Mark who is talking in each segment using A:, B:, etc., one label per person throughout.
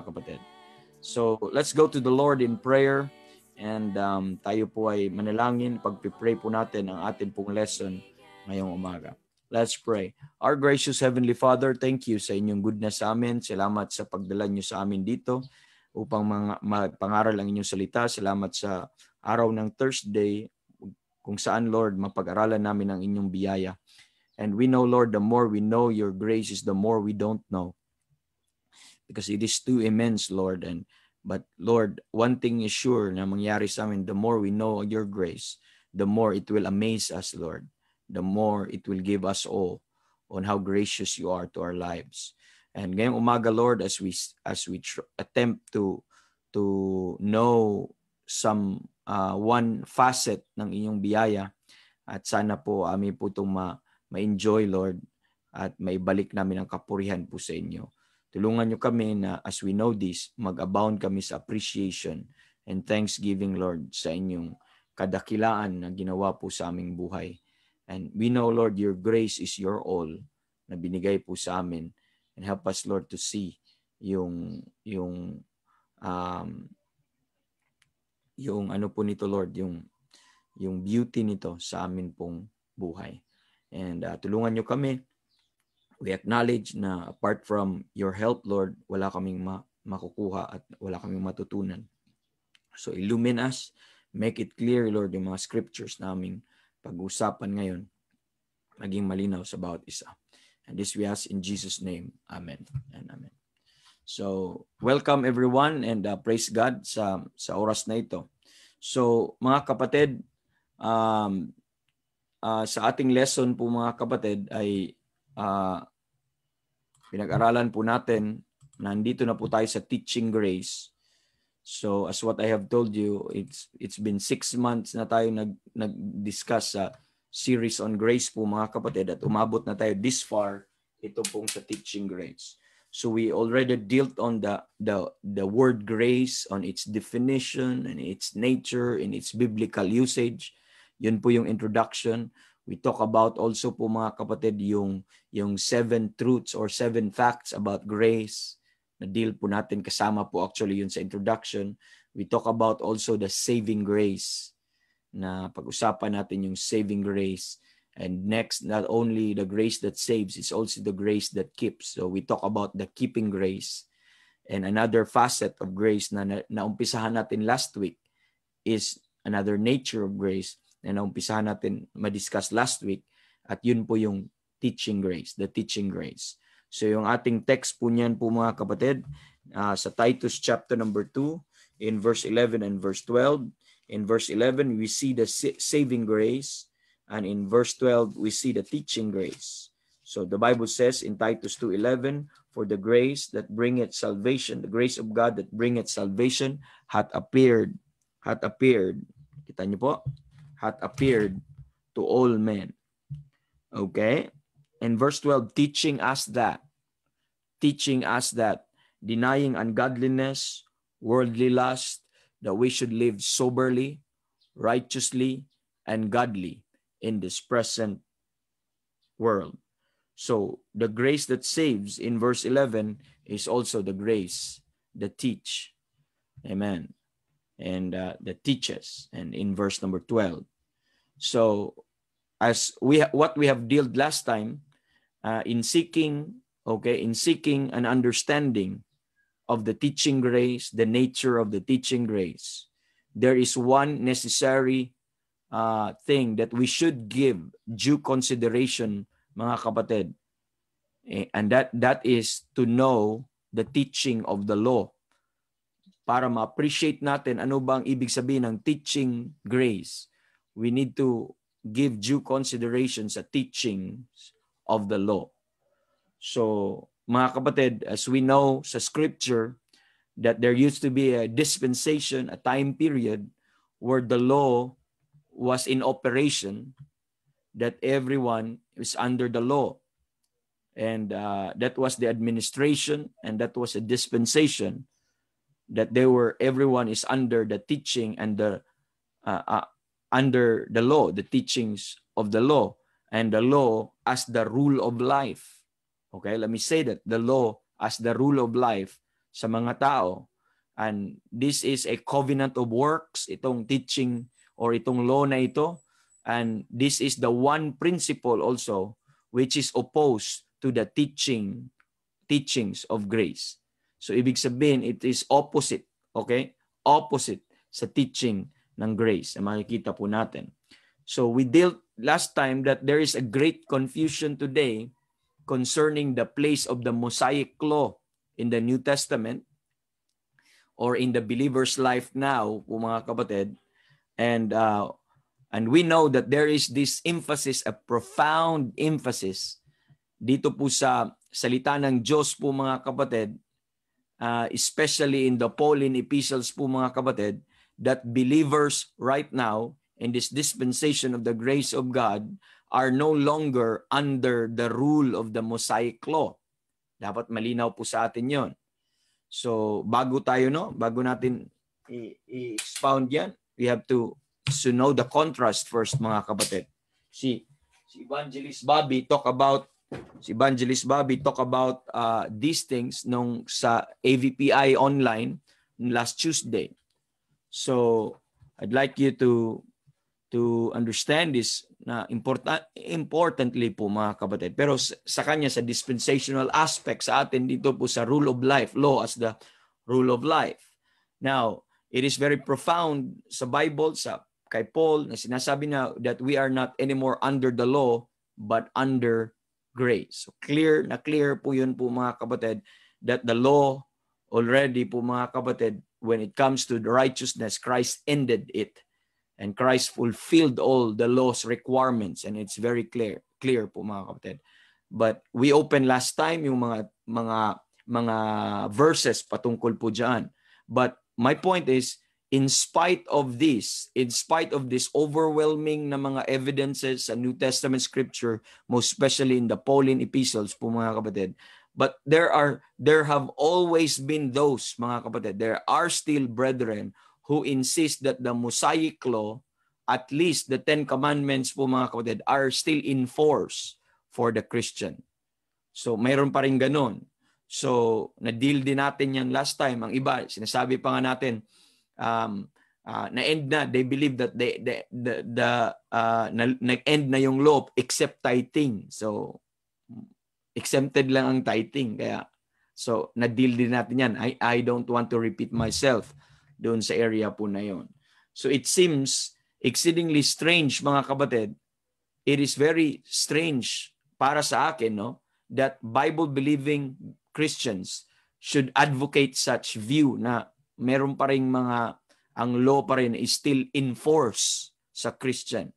A: mga kapatid. So, let's go to the Lord in prayer. And tayo po ay manalangin. Pag-pray po natin ang atin pong lesson ngayong umaga. Let's pray. Our gracious Heavenly Father, thank you sa inyong goodness sa amin. Salamat sa pagdala niyo sa amin dito upang pangaral ang inyong salita. Salamat sa araw ng Thursday kung saan, Lord, mapag-aralan namin ang inyong biyaya. And we know, Lord, the more we know your grace is the more we don't know. Because it is too immense, Lord. But Lord, one thing is sure na mangyari sa amin, the more we know your grace, the more it will amaze us, Lord. The more it will give us awe on how gracious you are to our lives. And ngayong umaga, Lord, as we attempt to know some one facet ng inyong biyaya, at sana po amin po itong ma-enjoy, Lord, at maibalik namin ang kapurihan po sa inyo. Tulungan nyo kami na as we know this, mag-abound kami sa appreciation and thanksgiving, Lord, sa inyong kadakilaan na ginawa po sa aming buhay. And we know, Lord, your grace is your all na binigay po sa amin. And help us, Lord, to see yung ano po nito, Lord, yung beauty nito sa amin pong buhay. And tulungan nyo kami. We acknowledge na apart from your help, Lord, wala kaming makukuha at wala kaming matutunan. So illumine us, make it clear, Lord, yung mga scriptures naming pag-usapan ngayon, maging malinaw sa bawat isa. And this we ask in Jesus' name. Amen and amen. So welcome everyone and praise God sa oras na ito. So mga kapatid, sa ating lesson po mga kapatid ay pinag-aralan po natin, nandito na po tayo sa teaching grace. So as what I have told you, it's been 6 months na tayo nag-discuss sa series on grace po mga kapatid, at umabot na tayo this far ito pong sa teaching grace. So we already dealt on the word grace, on its definition and its nature and its biblical usage. Yun po yung introduction. We talk about also po mga kapatid yung 7 truths or 7 facts about grace. Na deal po natin, kasama po actually yun sa introduction. We talk about also the saving grace. Na pag-usapan natin yung saving grace. And next, not only the grace that saves, it's also the grace that keeps. So we talk about the keeping grace. And another facet of grace na naumpisahan natin last week is another nature of grace na naumpisahan natin ma-discuss last week, at yun po yung teaching grace, the teaching grace. So yung ating text po niyan po mga kapatid, sa Titus chapter number 2, in verse 11 and verse 12. In verse 11, we see the saving grace, and in verse 12, we see the teaching grace. So the Bible says in Titus 2:11, for the grace that bringeth salvation, the grace of God that bringeth salvation hath appeared. Kita niyo po? Hath appeared to all men. Okay? And verse 12, teaching us that, denying ungodliness, worldly lust, that we should live soberly, righteously, and godly in this present world. So the grace that saves in verse 11 is also the grace that teach. Amen. And that teaches. And in verse number 12. So as what we have dealt last time, in seeking an understanding of the teaching grace, the nature of the teaching grace, there is one necessary thing that we should give due consideration, mga kapatid, and that is to know the teaching of the law. Para ma-appreciate natin ano bang ibig sabihin ng teaching grace, we need to give due consideration sa teachings of the law. So, mga kapatid, as we know sa scripture, that there used to be a dispensation, a time period, where the law was in operation, that everyone is under the law. And that was the administration, and that was a dispensation, that everyone is under the teaching and under the law, the teachings of the law, and the law as the rule of life. Okay, let me say that, the law as the rule of life sa mga tao. And this is a covenant of works, itong teaching or itong law na ito. And this is the one principle also which is opposed to the teachings of grace. So ibig sabihin, it is opposite, okay? Opposite sa teaching ng grace na makikita po natin. So we dealt last time that there is a great confusion today concerning the place of the Mosaic law in the New Testament or in the believer's life now, po mga kapatid. And we know that there is this emphasis, a profound emphasis dito po sa salita ng Diyos po mga kapatid, especially in the Pauline epistles po mga kapatid, that believers right now in this dispensation of the grace of God are no longer under the rule of the Mosaic law. Dapat malinaw po sa atin yon. So bago natin i-expound yan, we have to know the contrast first mga kapatid. Si Evangelist Bobby talk about these things nung sa AVPI online last Tuesday. So I'd like you to understand this na importantly po mga kapatid. Pero sa kanya sa dispensational aspect sa atin dito po sa rule of life, law as the rule of life. Now, it is very profound sa Bible, kay Paul, na sinasabi na that we are not anymore under the law, but under grace. So clear po yun po mga kapatid, that the law already po mga kapatid, when it comes to the righteousness, Christ ended it. And Christ fulfilled all the law's requirements, and it's very clear po mga kapatid. But we opened last time yung mga verses patungkol po diyan. But my point is, in spite of this overwhelming na mga evidences sa New Testament scripture, most especially in the Pauline epistles po mga kapatid, but there have always been those mga kapatid, there are still brethren who insist that the Mosaic law, at least the 10 commandments po mga kapatid, are still in force for the Christian. So mayroon pa rin ganun. So na-deal din natin yan last time. Ang iba, sinasabi pa nga natin, na-end na. They believe that nag-end na yung law except tithing. So exempted lang ang tithing. Kaya, so na-deal din natin yan. I don't want to repeat myself doon sa area po na yon. So it seems exceedingly strange mga kapatid. It is very strange para sa akin, no, that Bible-believing Christians should advocate such view na meron pa ring ang law pa rin is still in force sa Christian.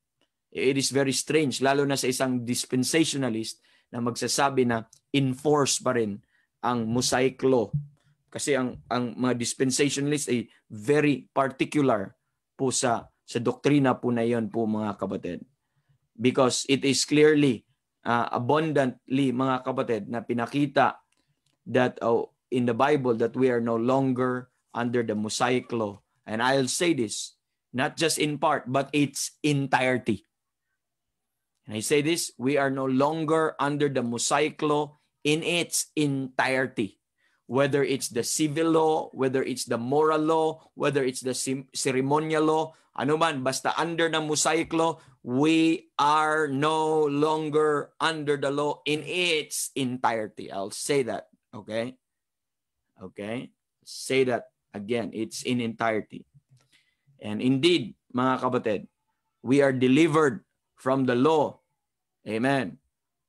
A: It is very strange, lalo na sa isang dispensationalist na magsasabi na in force pa rin ang Mosaic law. Kasi ang mga dispensationalists ay very particular po sa doktrina po na yon po mga kapatid. Because it is clearly, abundantly mga kapatid, na pinakita that in the Bible that we are no longer under the Mosaic law. And I'll say this, not just in part, but its entirety. And I say this, we are no longer under the Mosaic law in its entirety. Whether it's the civil law, whether it's the moral law, whether it's the ceremonial law, ano man, basta under the Mosaic law, we are no longer under the law in its entirety. I'll say that, okay? Okay? Say that again, it's in entirety. And indeed, mga kapatid, we are delivered from the law. Amen.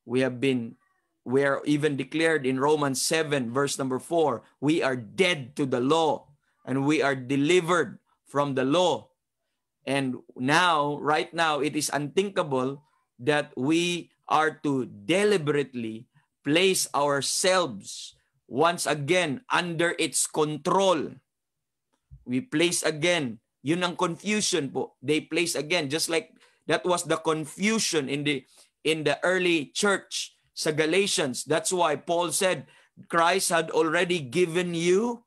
A: We are even declared in Romans 7 verse number 4, we are dead to the law and we are delivered from the law. And now, right now, it is unthinkable that we are to deliberately place ourselves once again under its control. We place again, yun ang confusion po. They place again, just like that was the confusion in the early church sa Galatians. That's why Paul said, Christ had already given you,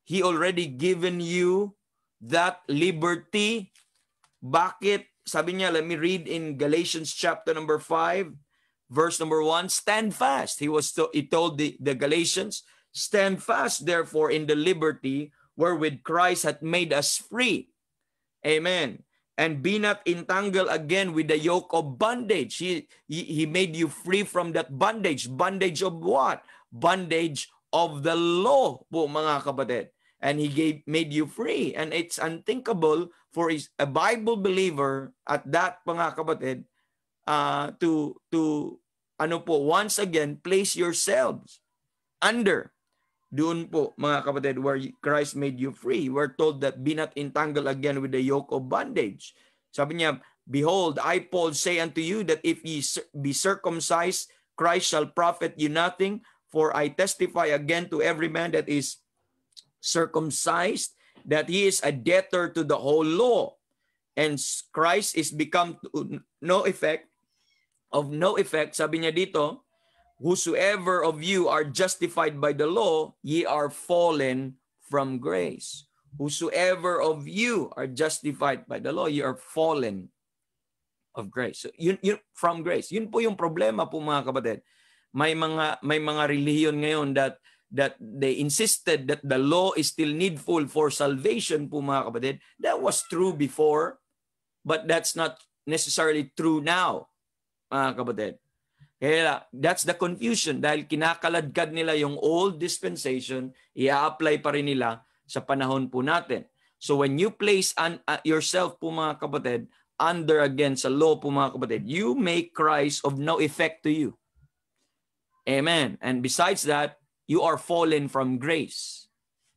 A: He already given you that liberty. Bakit? Sabi niya, let me read in Galatians chapter number 5, verse number 1, stand fast. He told the Galatians, Stand fast, therefore, in the liberty wherewith Christ hath made us free. Amen. And be not entangled again with the yoke of bondage. He made you free from that bondage. Bondage of what? Bondage of the law, po mga kapatid. And He made you free. And it's unthinkable for a Bible believer at that, mga kapatid, to once again, place yourselves under doon po, mga kapatid, where Christ made you free. We're told that be not entangled again with the yoke of bondage. Sabi niya, behold, I, Paul, say unto you that if ye be circumcised, Christ shall profit you nothing. For I testify again to every man that is circumcised, that he is a debtor to the whole law. And Christ is become of no effect. Sabi niya dito, whosoever of you are justified by the law, ye are fallen from grace. Whosoever of you are justified by the law, ye are fallen of grace. So, yun from grace. Yun po yung problema po, mga kapatid. May mga relihiyon ngayon that they insisted that the law is still needful for salvation po, mga kapatid. That was true before, but that's not necessarily true now, mga kapatid. Kaya that's the confusion, dahil kinakaladkad nila yung old dispensation, i-apply pa rin nila sa panahon po natin. So when you place yourself po, mga kapatid, under against a law po, mga kapatid, you make Christ of no effect to you. Amen. And besides that, you are fallen from grace,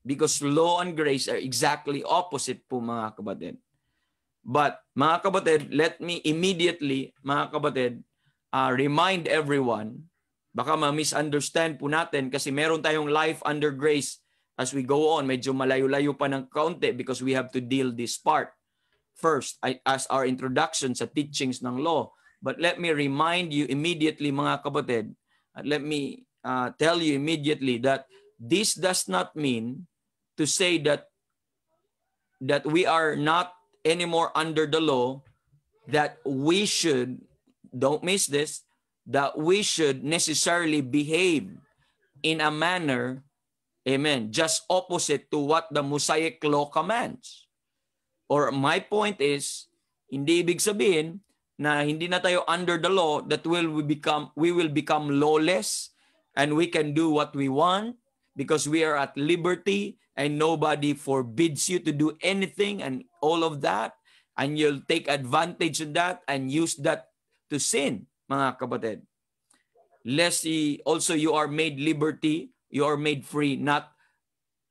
A: because law and grace are exactly opposite po, mga kapatid. But mga kapatid, let me immediately, mga kapatid, remind everyone, baka ma-misunderstand po natin kasi meron tayong life under grace as we go on. Medyo malayo-layo pa ng kaunti because we have to deal this part first as our introduction sa teachings ng law. But let me remind you immediately, mga kapatid, let me tell you immediately that this does not mean to say that we are not anymore under the law, that we should, don't miss this, that we should necessarily behave in a manner, amen, just opposite to what the Mosaic law commands. Or my point is, hindi ibig sabihin na hindi na tayo under the law, that we will become lawless and we can do what we want because we are at liberty and nobody forbids you to do anything and all of that, and you'll take advantage of that and use that to sin, mga kapatid. Lest also you are made liberty, you are made free, not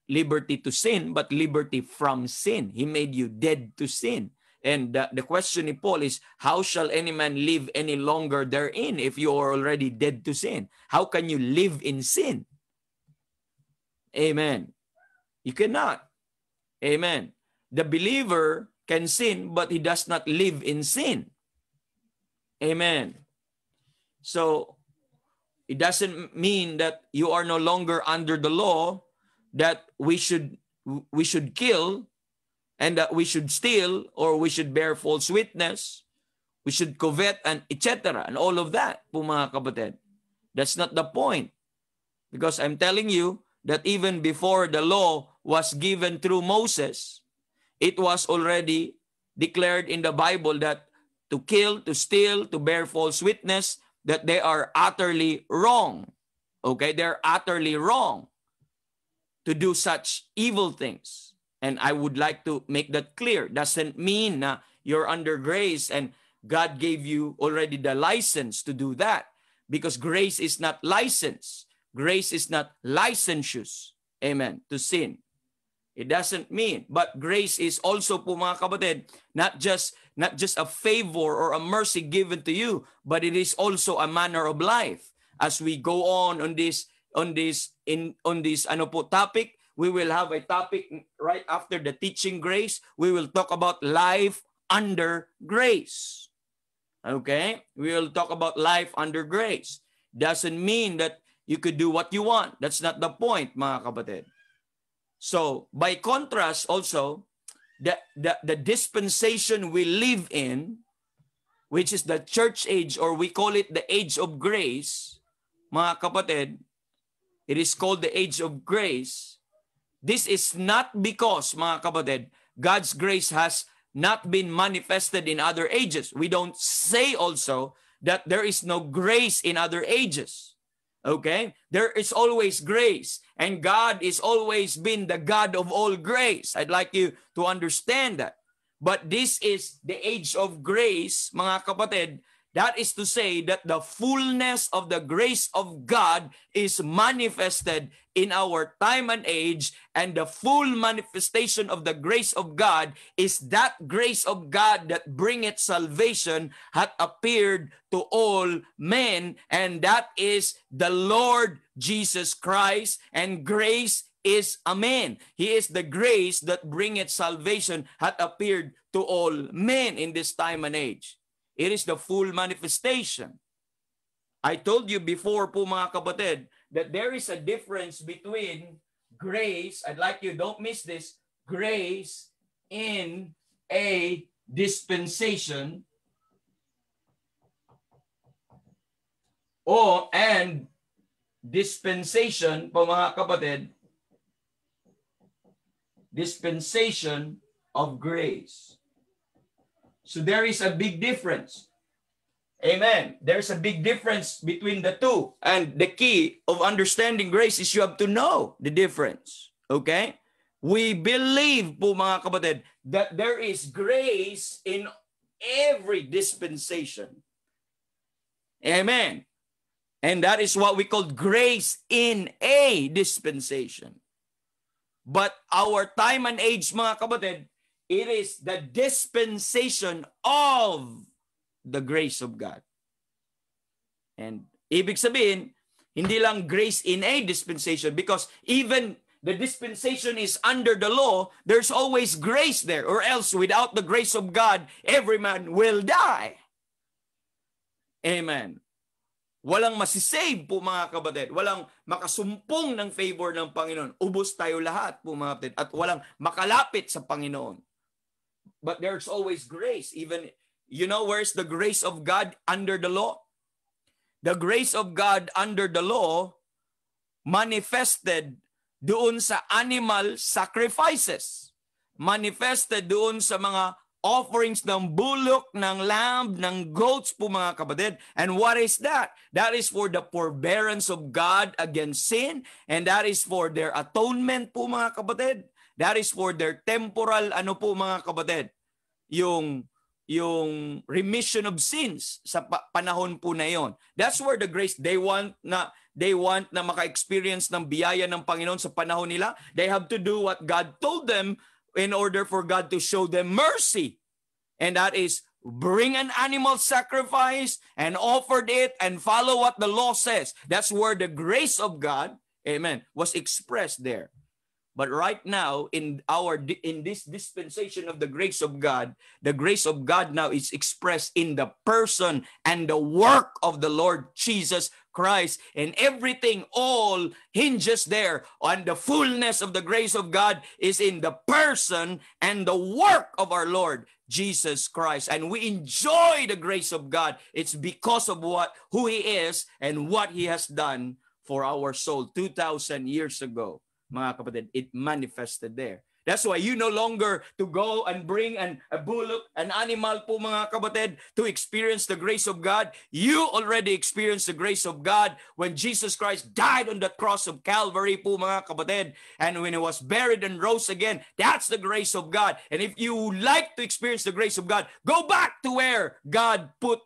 A: liberty to sin, but liberty from sin. He made you dead to sin. And the question ni Paul is, how shall any man live any longer therein if you are already dead to sin? How can you live in sin? Amen. You cannot. Amen. The believer can sin, but he does not live in sin. Amen. So, it doesn't mean that you are no longer under the law, that we should kill, and that we should steal, or we should bear false witness, we should covet, and etc. And all of that, po mga kapatid. That's not the point. Because I'm telling you that even before the law was given through Moses, it was already declared in the Bible that to kill, to steal, to bear false witness, that they are utterly wrong. Okay? They're utterly wrong to do such evil things. And I would like to make that clear. Doesn't mean na you're under grace and God gave you already the license to do that. Because grace is not license. Grace is not licentious. Amen. To sin. It doesn't mean. But grace is also po, mga kapatid, not just a favor or a mercy given to you, but it is also a manner of life. As we go on this topic, we will have a topic right after the teaching grace. We will talk about life under grace. Okay? We will talk about life under grace. Doesn't mean that you could do what you want. That's not the point, mga kapatid. So, by contrast also, the dispensation we live in, which is the church age, or we call it the age of grace, mga kapatid, it is called the age of grace. This is not because, mga kapatid, God's grace has not been manifested in other ages. We don't say also that there is no grace in other ages. Okay? There is always grace. And God is always been the God of all grace. I'd like you to understand that. But this is the age of grace, mga kapatid. That is to say that the fullness of the grace of God is manifested in our time and age, and the full manifestation of the grace of God is that grace of God that bringeth salvation hath appeared to all men, and that is the Lord Jesus Christ, and grace is amen. He is the grace that bringeth salvation hath appeared to all men in this time and age. It is the full manifestation. I told you before po mga kapatid that there is a difference between grace, I'd like you, don't miss this, grace in a dispensation and dispensation po mga kapatid, dispensation of grace. So there is a big difference. Amen. There's a big difference between the two. And the key of understanding grace is you have to know the difference. Okay? We believe po mga kapatid that there is grace in every dispensation. Amen. And that is what we call grace in a dispensation. But our time and age, mga kapatid, it is the dispensation of the grace of God. And ibig sabihin, hindi lang grace in a dispensation, because even the dispensation is under the law, there's always grace there, or else without the grace of God, every man will die. Amen. Walang masisave po mga kapatid. Walang makasumpong ng favor ng Panginoon. Ubos tayo lahat po mga kapatid. At walang makalapit sa Panginoon. But there's always grace. Even, you know, where's the grace of God under the law? The grace of God under the law manifested doon sa animal sacrifices. Manifested doon sa mga offerings ng bullock, ng lamb, ng goats po mga kapatid. And what is that? That is for the forbearance of God against sin, and that is for their atonement po mga kapatid. That is for their temporal, ano po mga kapatid, yung remission of sins sa panahon po na yon. That's where the grace, they want na maka-experience ng biyaya ng Panginoon sa panahon nila. They have to do what God told them in order for God to show them mercy. And that is bring an animal sacrifice and offered it and follow what the law says. That's where the grace of God, amen, was expressed there. But right now, in this dispensation of the grace of God now is expressed in the person and the work of the Lord Jesus Christ, and everything all hinges there on the fullness of the grace of God is in the person and the work of our Lord Jesus Christ. And we enjoy the grace of God. It's because of who He is and what He has done for our soul 2,000 years ago. Mga kapatid, it manifested there. That's why you no longer to go and bring a bullock, an animal po mga kapatid, to experience the grace of God. You already experienced the grace of God when Jesus Christ died on the cross of Calvary po mga kapatid. And when He was buried and rose again, that's the grace of God. And if you like to experience the grace of God, go back to where God put,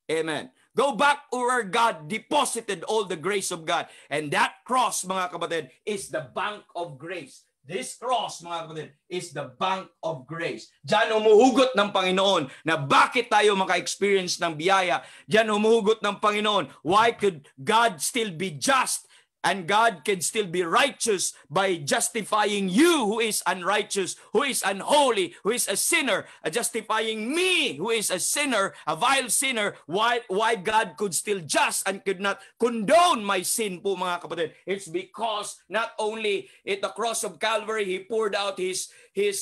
A: amen, go back where God deposited all the grace of God. And that cross, mga kapatid, is the bank of grace. This cross, mga kapatid, is the bank of grace. Diyan humuhugot ng Panginoon na bakit tayo maka-experience ng biyaya. Diyan humuhugot ng Panginoon. Why could God still be just? And God can still be righteous by justifying you who is unrighteous, who is unholy, who is a sinner, justifying me who is a sinner, a vile sinner. Why God could still just and could not condone my sin po mga kapatid? It's because not only at the cross of Calvary He poured out His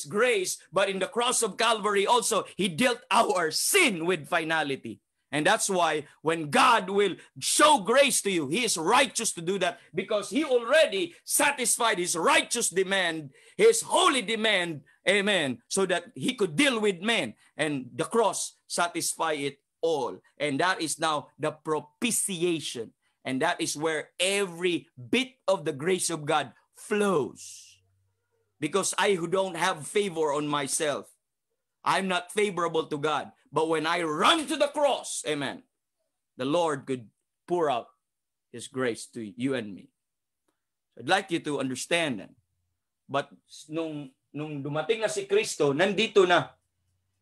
A: grace, but in the cross of Calvary also He dealt our sin with finality. And that's why when God will show grace to you, He is righteous to do that because He already satisfied His righteous demand, His holy demand, amen, so that He could deal with men. And the cross satisfy it all. And that is now the propitiation. And that is where every bit of the grace of God flows. Because I who don't have favor on myself, I'm not favorable to God. But when I run to the cross, amen, the Lord could pour out His grace to you and me. So I'd like you to understand that. But nung dumating na si Kristo, nandito na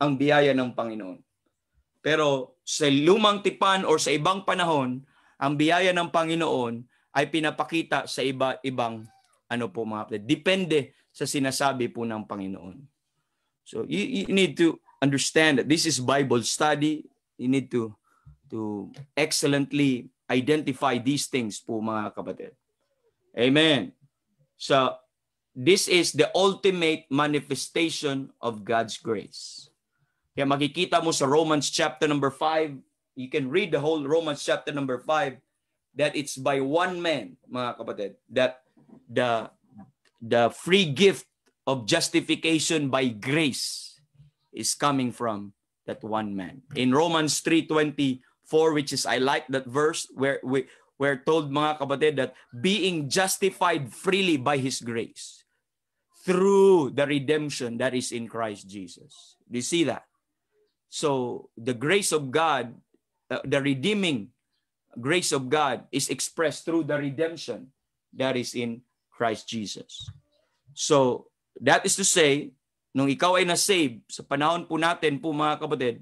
A: ang biyaya ng Panginoon. Pero sa lumang tipan or sa ibang panahon, ang biyaya ng Panginoon ay pinapakita sa iba-ibang mga kapatid. Depende sa sinasabi po ng Panginoon. So you need to understand that this is Bible study. You need to excellently identify these things po mga kapatid. Amen. So this is the ultimate manifestation of God's grace. Kaya makikita mo sa Romans chapter number 5, you can read the whole Romans chapter number 5, that it's by one man, mga kapatid, that the free gift of justification by grace is coming from that one man. In Romans 3:24, which is, I like that verse, where we're told, mga kapatid, that being justified freely by His grace through the redemption that is in Christ Jesus. Do you see that? So the grace of God, the redeeming grace of God is expressed through the redemption that is in Christ Jesus. So that is to say, nung ikaw ay na-save, sa panahon po natin po mga kapatid,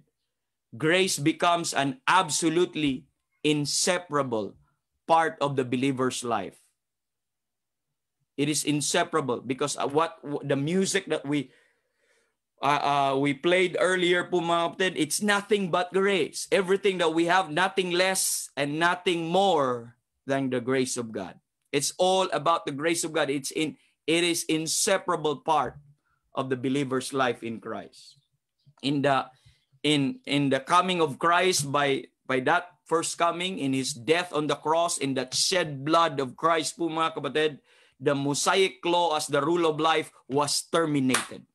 A: grace becomes an absolutely inseparable part of the believer's life. It is inseparable because what the music that we played earlier po mga kapatid, it's nothing but grace. Everything that we have, nothing less and nothing more than the grace of God. It's all about the grace of God. It is inseparable part of the believer's life in Christ. In the coming of Christ, by that first coming, in His death on the cross, in that shed blood of Christ po mga kapatid, the Mosaic law as the rule of life was terminated.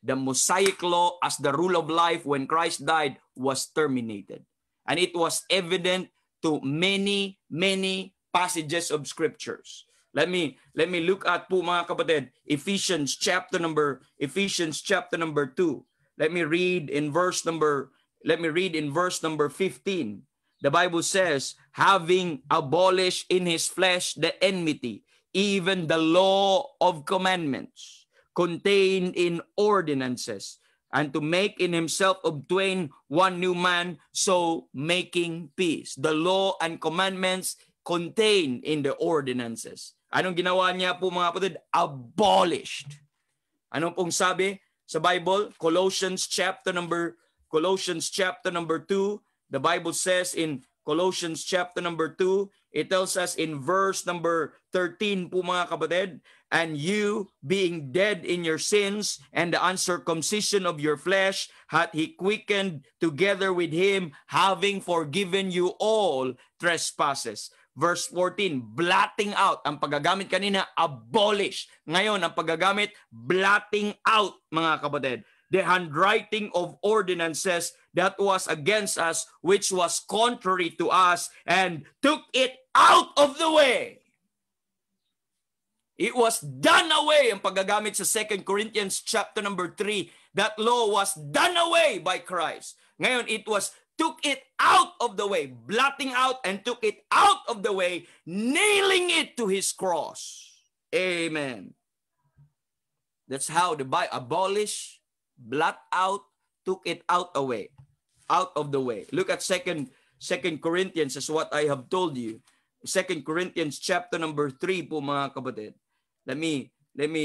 A: The Mosaic law as the rule of life when Christ died was terminated. And it was evident to many passages of scriptures. Let me look at po mga kapatid, Ephesians chapter number 2. Let me read in verse number 15. The Bible says, having abolished in His flesh the enmity, even the law of commandments contained in ordinances, and to make in Himself of twain one new man, so making peace. The law and commandments contained in the ordinances. Anong ginawa Niya po mga kapatid? Abolished. Anong pong sabi sa Bible? Colossians chapter number 2, the Bible says in Colossians chapter number 2, it tells us in verse number 13 po mga kapatid, and you being dead in your sins and the uncircumcision of your flesh hath He quickened together with Him, having forgiven you all trespasses. Verse 14, blotting out. Ang paggagamit kanina, abolish. Ngayon, ang paggagamit, blotting out, mga kapatid. The handwriting of ordinances that was against us, which was contrary to us, and took it out of the way. It was done away. Ang paggagamit sa 2 Corinthians chapter number 3, that law was done away by Christ. Ngayon, it was took it out of the way, blotting out and took it out of the way, nailing it to His cross. Amen. That's how the Bible abolish, blot out, took it out of the way. Look at 2 Corinthians, as what I have told you. 2 Corinthians chapter number 3 po mga kapatid. Let me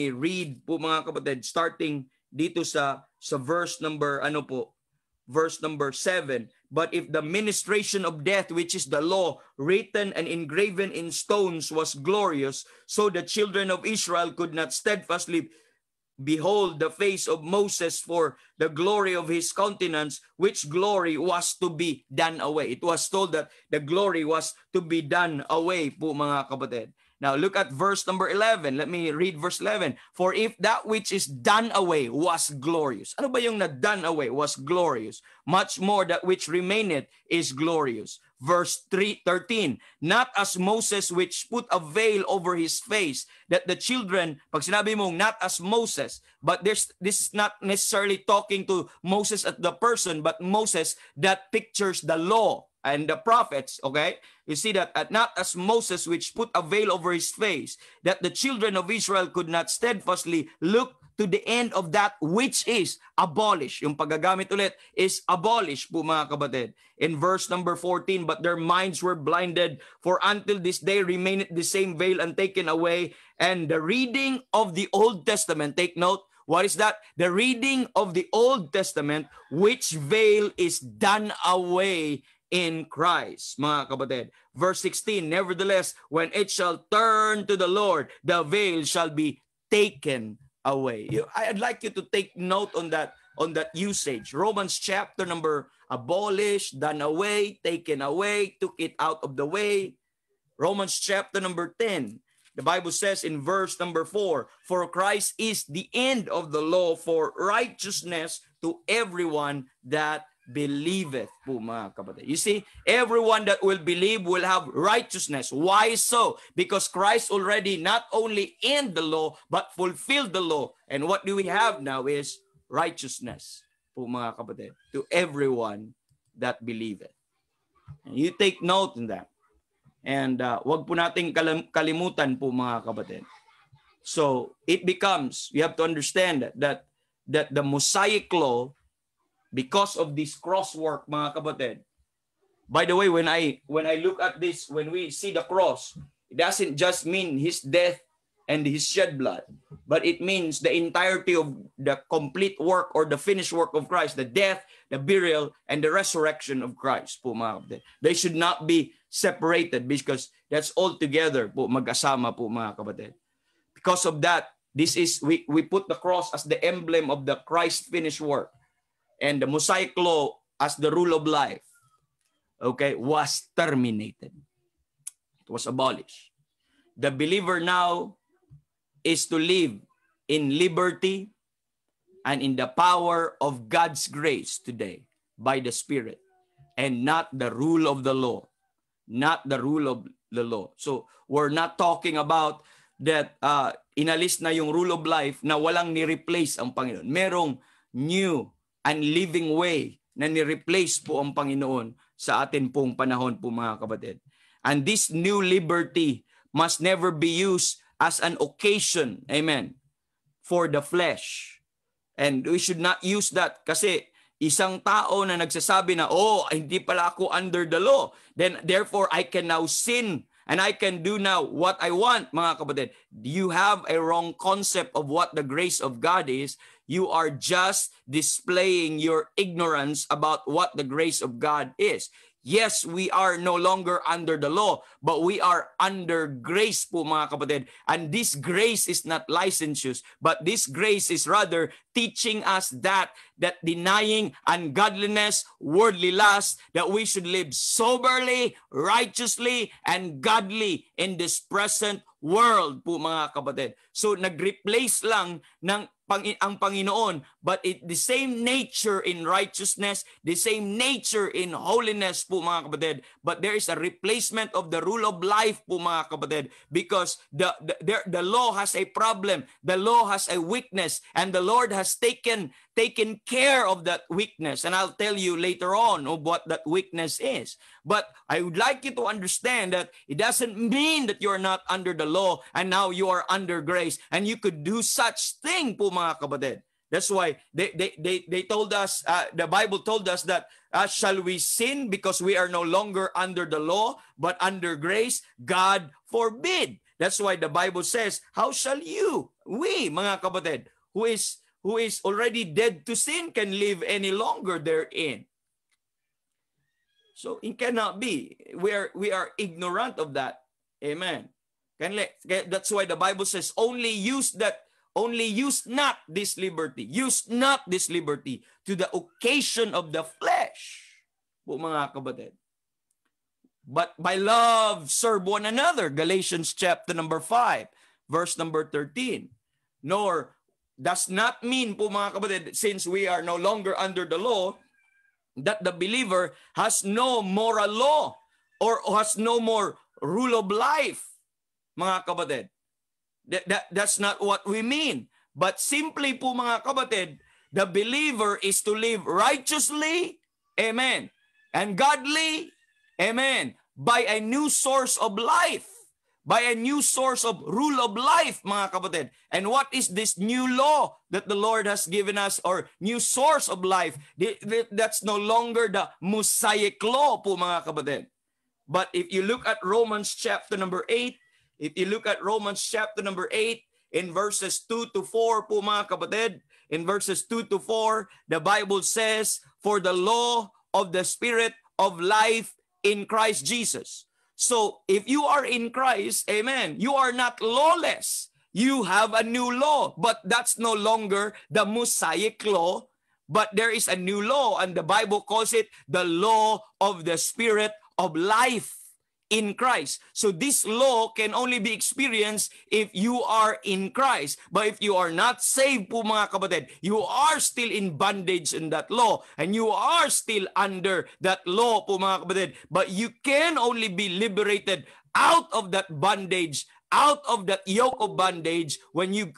A: read po mga kapatid, starting dito sa verse number verse number 7. But if the ministration of death, which is the law, written and engraven in stones, was glorious, so the children of Israel could not steadfastly behold the face of Moses, for the glory of his countenance, which glory was to be done away. It was told that the glory was to be done away po mga kapatid. Now look at verse number 11. Let me read verse 11. For if that which is done away was glorious. Ano ba yung na done away was glorious? Much more that which remaineth is glorious. Verse 13, not as Moses which put a veil over his face, that the children, pag sinabi mong not as Moses, but this is not necessarily talking to Moses as the person, but Moses that pictures the law and the prophets, okay? You see that, not as Moses which put a veil over his face, that the children of Israel could not steadfastly look to the end of that which is abolished. Yung paggagamit ulit is abolished po mga kapatid. In verse number 14, but their minds were blinded, for until this day remaineth the same veil untaken away, and the reading of the Old Testament, take note, what is that? The reading of the Old Testament, which veil is done away in Christ, mga kapatid. Verse 16, nevertheless, when it shall turn to the Lord, the veil shall be taken away. I'd like you to take note on that usage. Romans chapter number abolished, done away, taken away, took it out of the way. Romans chapter number 10. The Bible says in verse number 4, for Christ is the end of the law for righteousness to everyone that believeth po mga kapatid. You see, everyone that will believe will have righteousness. Why so? Because Christ already not only end the law, but fulfilled the law. And what do we have now is righteousness po mga kapatid, to everyone that believeth. And you take note in that. And wag po nating kalimutan po mga kapatid. So, it becomes, we have to understand that the Mosaic law, because of this crosswork, mga kapatid. By the way, when I look at this, when we see the cross, it doesn't just mean his death and his shed blood, but it means the entirety of the complete work or the finished work of Christ, the death, the burial, and the resurrection of Christ po mga kapatid. They should not be separated because that's all together po, mag-asama po mga kapatid. Because of that, this is we put the cross as the emblem of the Christ finished work. And the Mosaic law as the rule of life, okay, was terminated. It was abolished. The believer now is to live in liberty and in the power of God's grace today by the Spirit, and not the rule of the law. Not the rule of the law. So we're not talking about that inalis na yung rule of life na walang ni-replace ang Panginoon. Merong new and living way na ni-replace po ang Panginoon sa atin pong panahon po mga kapatid. And this new liberty must never be used as an occasion, amen, for the flesh. And we should not use that kasi isang tao na nagsasabi na, oh, hindi pala ako under the law, then therefore I can now sin and I can do now what I want, mga kapatid. You have a wrong concept of what the grace of God is. You are just displaying your ignorance about what the grace of God is. Yes, we are no longer under the law, but we are under grace po mga kapatid. And this grace is not licentious, but this grace is rather teaching us that denying ungodliness, worldly lust, that we should live soberly, righteously, and godly in this present world po mga kapatid. So nag-replace lang ng ang Panginoon, but the same nature in righteousness, the same nature in holiness po mga kapatid, but there is a replacement of the rule of life po mga kapatid, because the law has a problem, the law has a weakness, and the Lord has taken care of that weakness, and I'll tell you later on of what that weakness is. But I would like you to understand that it doesn't mean that you're not under the law and now you are under grace and you could do such thing po mga kapatid. That's why they told us, the Bible told us that shall we sin because we are no longer under the law but under grace? God forbid. That's why the Bible says, how shall we mga kapatid, who is already dead to sin, can live any longer therein? So it cannot be. We are ignorant of that. Amen. That's why the Bible says only use that only use not this liberty. Use not this liberty to the occasion of the flesh. Po mga kapatid. But by love, serve one another. Galatians chapter number 5, verse number 13. Nor does not mean po mga kapatid, since we are no longer under the law, that the believer has no moral law or has no more rule of life. Mga kapatid. That's not what we mean. But simply po mga kapatid, the believer is to live righteously, amen, and godly, amen, by a new source of life, by a new source of rule of life, mga kapatid. And what is this new law that the Lord has given us, or new source of life? That's no longer the Mosaic law po mga kapatid. But if you look at Romans chapter number 8, if you look at Romans chapter number 8, in verses 2 to 4 po mga kapatid, in verses 2 to 4, the Bible says, for the law of the Spirit of life in Christ Jesus. So, if you are in Christ, amen, you are not lawless. You have a new law, but that's no longer the Mosaic law, but there is a new law, and the Bible calls it the law of the Spirit of life in Christ. So this law can only be experienced if you are in Christ. But if you are not saved po mga kapatid, you are still in bondage in that law. And you are still under that law po mga kapatid. But you can only be liberated out of that bondage, out of that yoke of bondage when you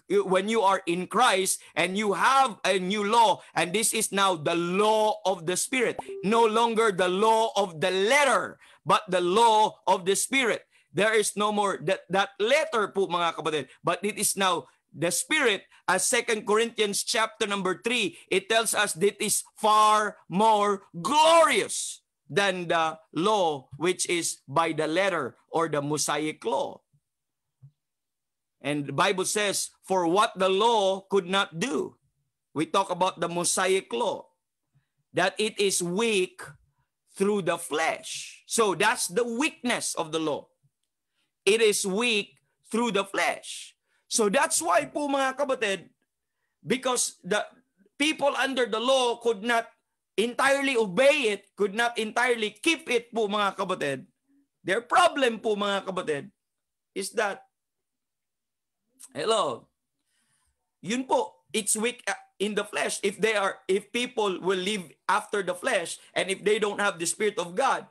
A: are in Christ and you have a new law. And this is now the law of the Spirit. No longer the law of the letter, but the law of the Spirit. There is no more that letter po mga kapatid, but it is now the Spirit. As 2 Corinthians chapter number 3, it tells us that it is far more glorious than the law which is by the letter or the Mosaic law. And the Bible says, for what the law could not do, we talk about the Mosaic law, that it is weak through the flesh. So that's the weakness of the law. It is weak through the flesh. So that's why po mga kapatid, because the people under the law could not entirely obey it, could not entirely keep it po mga kapatid. Their problem po mga kapatid is that, yun po, it's weak in the flesh. If people will live after the flesh, and if they don't have the Spirit of God,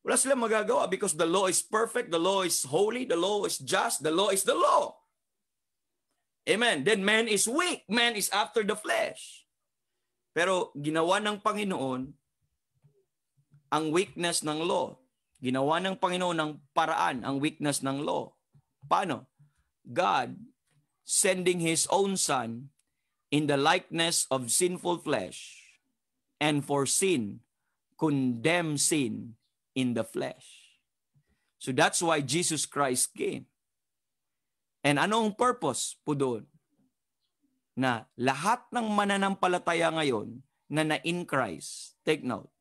A: wala silang magagawa, because the law is perfect, the law is holy, the law is just, the law is the law. Amen. Then man is weak, man is after the flesh. Pero ginawa ng Panginoon ang weakness ng law. Ginawa ng Panginoon ng paraan ang weakness ng law. Paano? God sending His own Son in the likeness of sinful flesh, and for sin, condemn sin in the flesh. So that's why Jesus Christ came. And anong purpose po doon? Na lahat ng mananampalataya ngayon na in Christ, take note,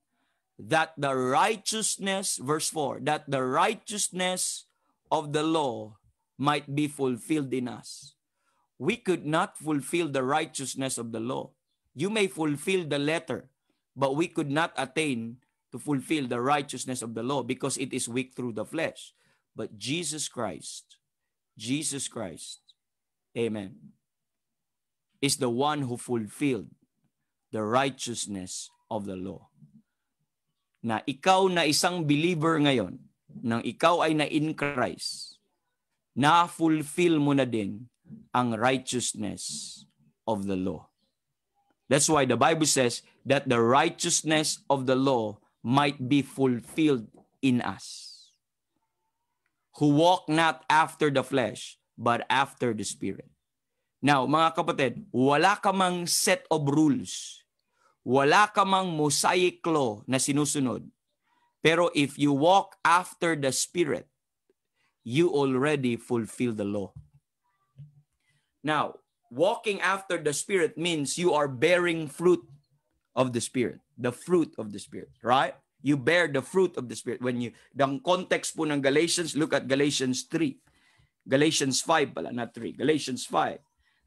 A: that the righteousness, verse 4, that the righteousness of the law might be fulfilled in us. We could not fulfill the righteousness of the law. You may fulfill the letter, but we could not attain to fulfill the righteousness of the law because it is weak through the flesh. But Jesus Christ, amen, is the one who fulfilled the righteousness of the law. Na ikaw na isang believer ngayon, nang ikaw ay na in Christ, na-fulfill mo na din ang righteousness of the law. That's why the Bible says that the righteousness of the law might be fulfilled in us, who walk not after the flesh, but after the Spirit. Now, mga kapatid, wala ka mang set of rules. Wala ka mang Mosaic law na sinusunod. Pero if you walk after the Spirit, you already fulfill the law. Now, walking after the Spirit means you are bearing fruit of the Spirit. The fruit of the Spirit, right? You bear the fruit of the Spirit. When the context po ng Galatians, look at Galatians 3. Galatians 5 pala, not 3. Galatians 5.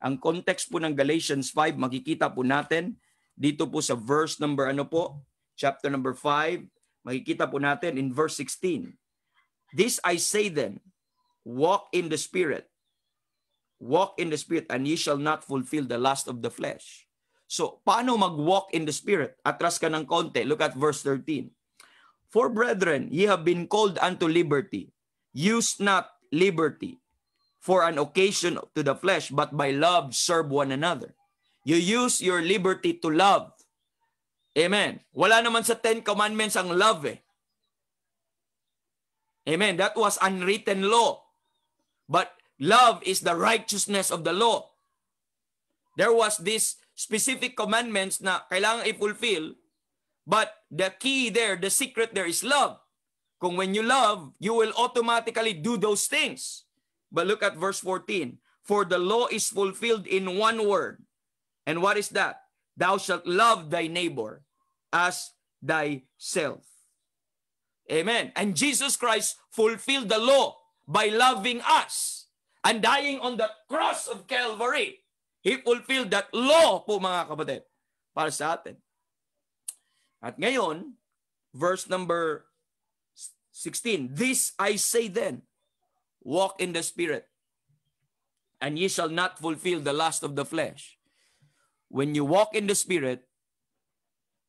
A: Ang context po ng Galatians 5, makikita po natin dito po sa verse number chapter number 5, makikita po natin in verse 16. This I say then, walk in the Spirit. Walk in the Spirit, and ye shall not fulfill the lust of the flesh. So, paano mag-walk in the Spirit? Atras ka ng konti. Look at verse 13. For brethren, ye have been called unto liberty. Use not liberty for an occasion to the flesh, but by love serve one another. You use your liberty to love. Amen. Wala naman sa 10 commandments ang love eh. Amen. That was unwritten law. But love is the righteousness of the law. There was this specific commandments na kailangan i-fulfill, but the key there, the secret there is love. Kung when you love, you will automatically do those things. But look at verse 14. For the law is fulfilled in one word. And what is that? Thou shalt love thy neighbor as thyself. Amen. And Jesus Christ fulfilled the law by loving us and dying on the cross of Calvary. He fulfilled that law po mga kapatid para sa atin. At ngayon, verse number 16. This I say then, walk in the Spirit, and ye shall not fulfill the lust of the flesh. When you walk in the Spirit,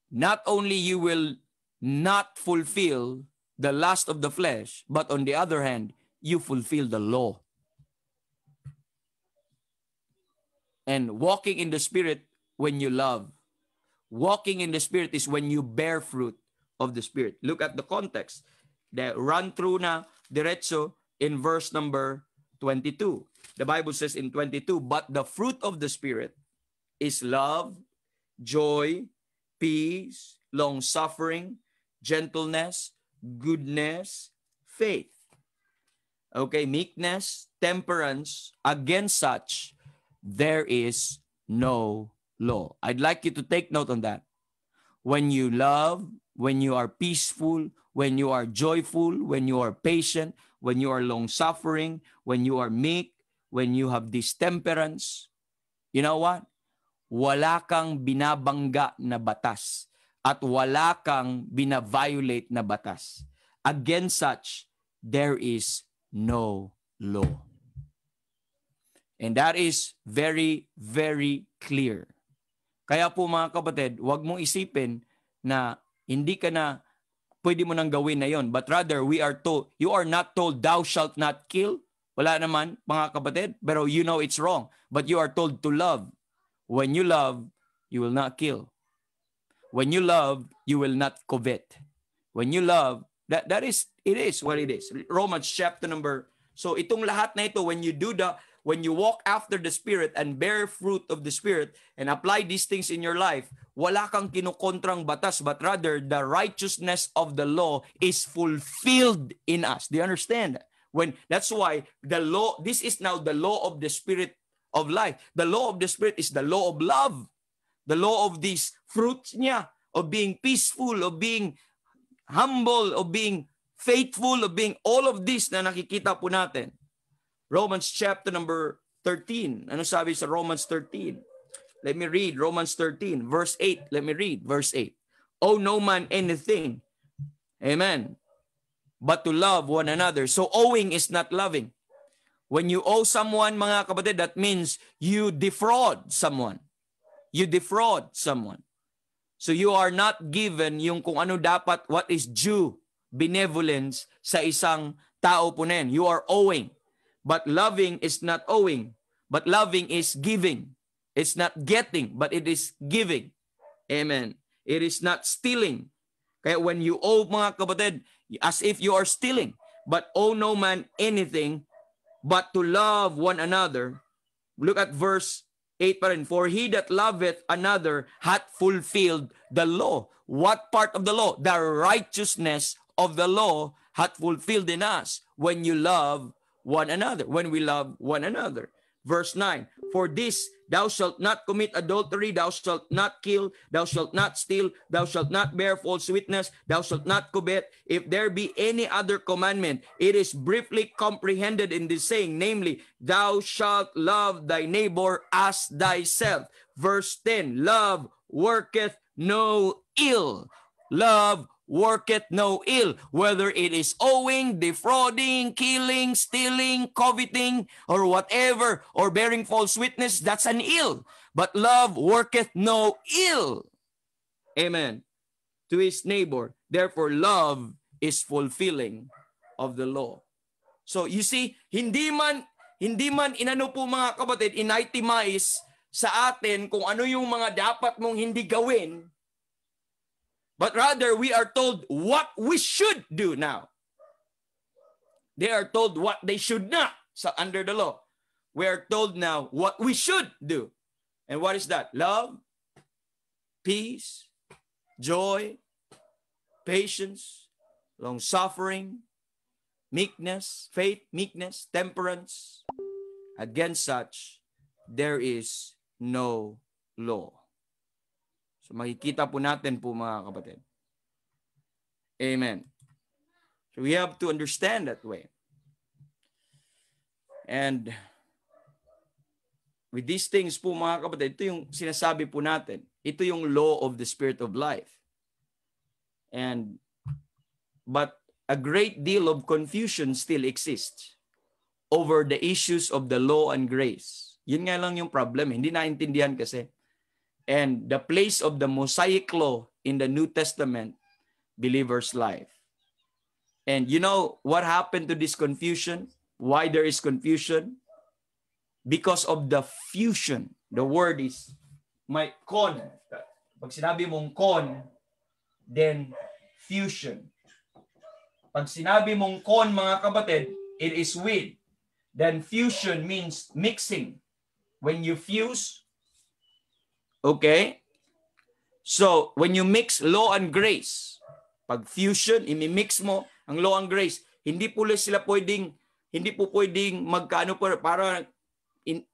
A: not only you will not fulfill the lust of the flesh, but on the other hand, you fulfill the law. And walking in the Spirit when you love. Walking in the Spirit is when you bear fruit of the Spirit. Look at the context. The run through na diretso in verse number 22. The Bible says in 22, but the fruit of the Spirit is love, joy, peace, long-suffering, gentleness, goodness, faith. Okay, meekness, temperance, against such, there is no law. I'd like you to take note on that. When you love, when you are peaceful, when you are joyful, when you are patient, when you are long-suffering, when you are meek, when you have this temperance, you know what? Wala kang binabangga na batas at wala kang binaviolate na batas. Against such, there is no law. And that is very, very clear. Kaya po mga kapatid, huwag mong isipin na hindi ka na pwede mo nang gawin na yon. But rather, we are told, you are not told, thou shalt not kill. Wala naman, mga kapatid. Pero you know it's wrong. But you are told to love. When you love, you will not kill. When you love, you will not covet. When you love, it is what it is. Romans chapter number. So itong lahat na ito, when you walk after the Spirit and bear fruit of the Spirit and apply these things in your life, wala kang kinukontrang batas, but rather the righteousness of the law is fulfilled in us. Do you understand? That's why the law, this is now the law of the Spirit of life. The law of the Spirit is the law of love. The law of these fruits niya, of being peaceful, of being humble, of being faithful, of being all of this na nakikita po natin. Romans chapter number 13. Ano sabi sa Romans 13? Let me read Romans 13, verse 8. Let me read verse 8. Owe no man anything. Amen. But to love one another. So owing is not loving. When you owe someone, mga kapatid, that means you defraud someone. You defraud someone. So you are not given yung kung ano dapat, what is due benevolence sa isang tao po na yan. You are owing. But loving is not owing. But loving is giving. It's not getting, but it is giving. Amen. It is not stealing. Kaya when you owe, mga kapatid, as if you are stealing. But owe no man anything but to love one another. Look at verse 8 pa rin. For he that loveth another hath fulfilled the law. What part of the law? The righteousness of the law hath fulfilled in us when you love one another, when we love one another. Verse 9, for this, thou shalt not commit adultery, thou shalt not kill, thou shalt not steal, thou shalt not bear false witness, thou shalt not covet. If there be any other commandment, it is briefly comprehended in this saying, namely, thou shalt love thy neighbor as thyself. Verse 10, love worketh no ill. Love worketh no ill, whether it is owing, defrauding, killing, stealing, coveting, or whatever, or bearing false witness, that's an ill. But love worketh no ill. Amen. To his neighbor. Therefore, love is fulfilling of the law. So, you see, hindi man inano po mga kapatid, initemize sa atin kung ano yung mga dapat mong hindi gawin, but rather, we are told what we should do now. They are told what they should not under the law. We are told now what we should do. And what is that? Love, peace, joy, patience, long-suffering, meekness, faith, meekness, temperance. Against such, there is no law. So makikita po natin po mga kapatid. Amen. So we have to understand that way. And with these things po mga kapatid, ito yung sinasabi po natin. Ito yung law of the Spirit of life. But a great deal of confusion still exists over the issues of the law and grace. Yun nga lang yung problem. Hindi naintindihan kasi. And the place of the Mosaic law in the New Testament believer's life. And you know what happened to this confusion? Why there is confusion? Because of the fusion. The word is kon. Pag sinabi mong kon, then fusion. Pag sinabi mong kon, mga kapatid, it is with. Then fusion means mixing. When you fuse, okay? So, when you mix law and grace, pag fusion, imimix mo ang law and grace, hindi po pwedeng para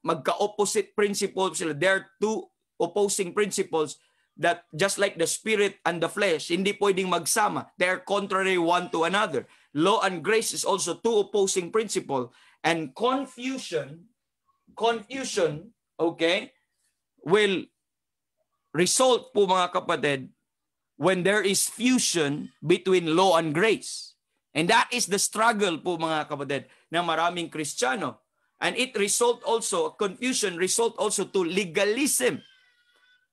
A: magka-opposite principles sila. There are two opposing principles that just like the spirit and the flesh, hindi pwedeng magsama. They are contrary one to another. Law and grace is also two opposing principles. And confusion, okay, will result po mga kapatid when there is fusion between law and grace. And that is the struggle po mga kapatid ng maraming Kristiyano. And it confusion result also to legalism.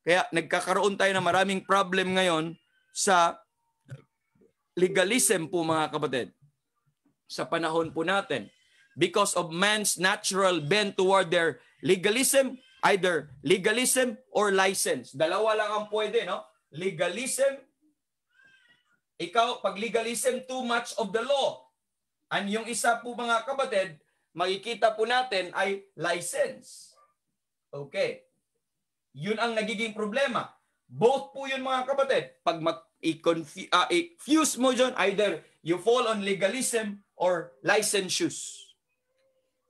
A: Kaya nagkakaroon tayo ng maraming problem ngayon sa legalism po mga kapatid. Sa panahon po natin. Because of man's natural bent toward their legalism, either legalism or license. Dalawa lang ang pwede, no? Legalism. Ikaw, pag legalism, too much of the law. And yung isa po mga kapatid, makikita po natin ay license. Okay. Yun ang nagiging problema. Both po yun mga kapatid. Pag i-fuse mo dyan, either you fall on legalism or licentious.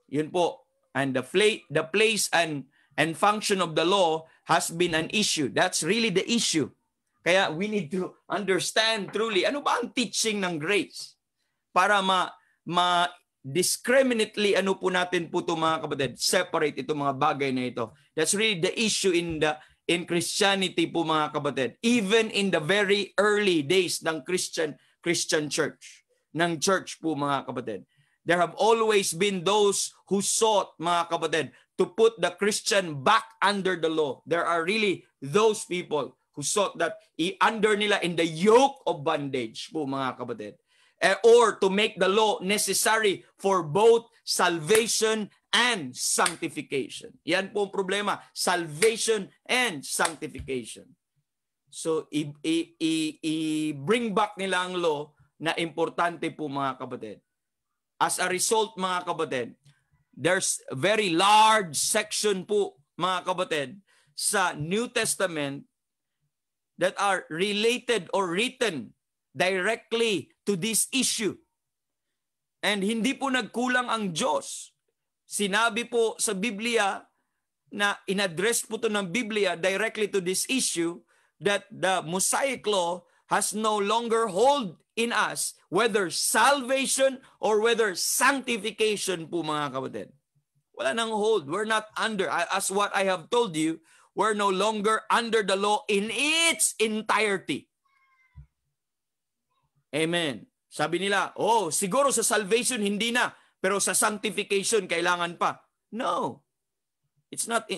A: Yun po. And the place and function of the law has been an issue. That's really the issue. Kaya we need to understand truly, ano ba ang teaching ng grace? Para discriminately, ano po natin po ito mga kapatid, separate itong mga bagay na ito. That's really the issue in Christianity po mga kapatid. Even in the very early days ng Christian church, ng church po mga kapatid. There have always been those who sought, mga kapatid, to put the Christian back under the law. There are really those people who sought that under nila in the yoke of bondage po mga kapatid. Or to make the law necessary for both salvation and sanctification. Yan po ang problema. Salvation and sanctification. So, i-bring back nila ang law na importante po mga kapatid. As a result, mga kapatid, there's a very large section po, mga kapatid, sa New Testament that are related or written directly to this issue. And hindi po nagkulang ang Diyos Sinabi po sa Biblia na in-address po to ng Biblia directly to this issue that the Mosaic law has no longer hold in us, whether salvation or whether sanctification po mga kapatid. Wala nang hold. We're not under. As what I have told you, we're no longer under the law in its entirety. Amen. Sabi nila, siguro sa salvation hindi na, pero sa sanctification kailangan pa. No. It's not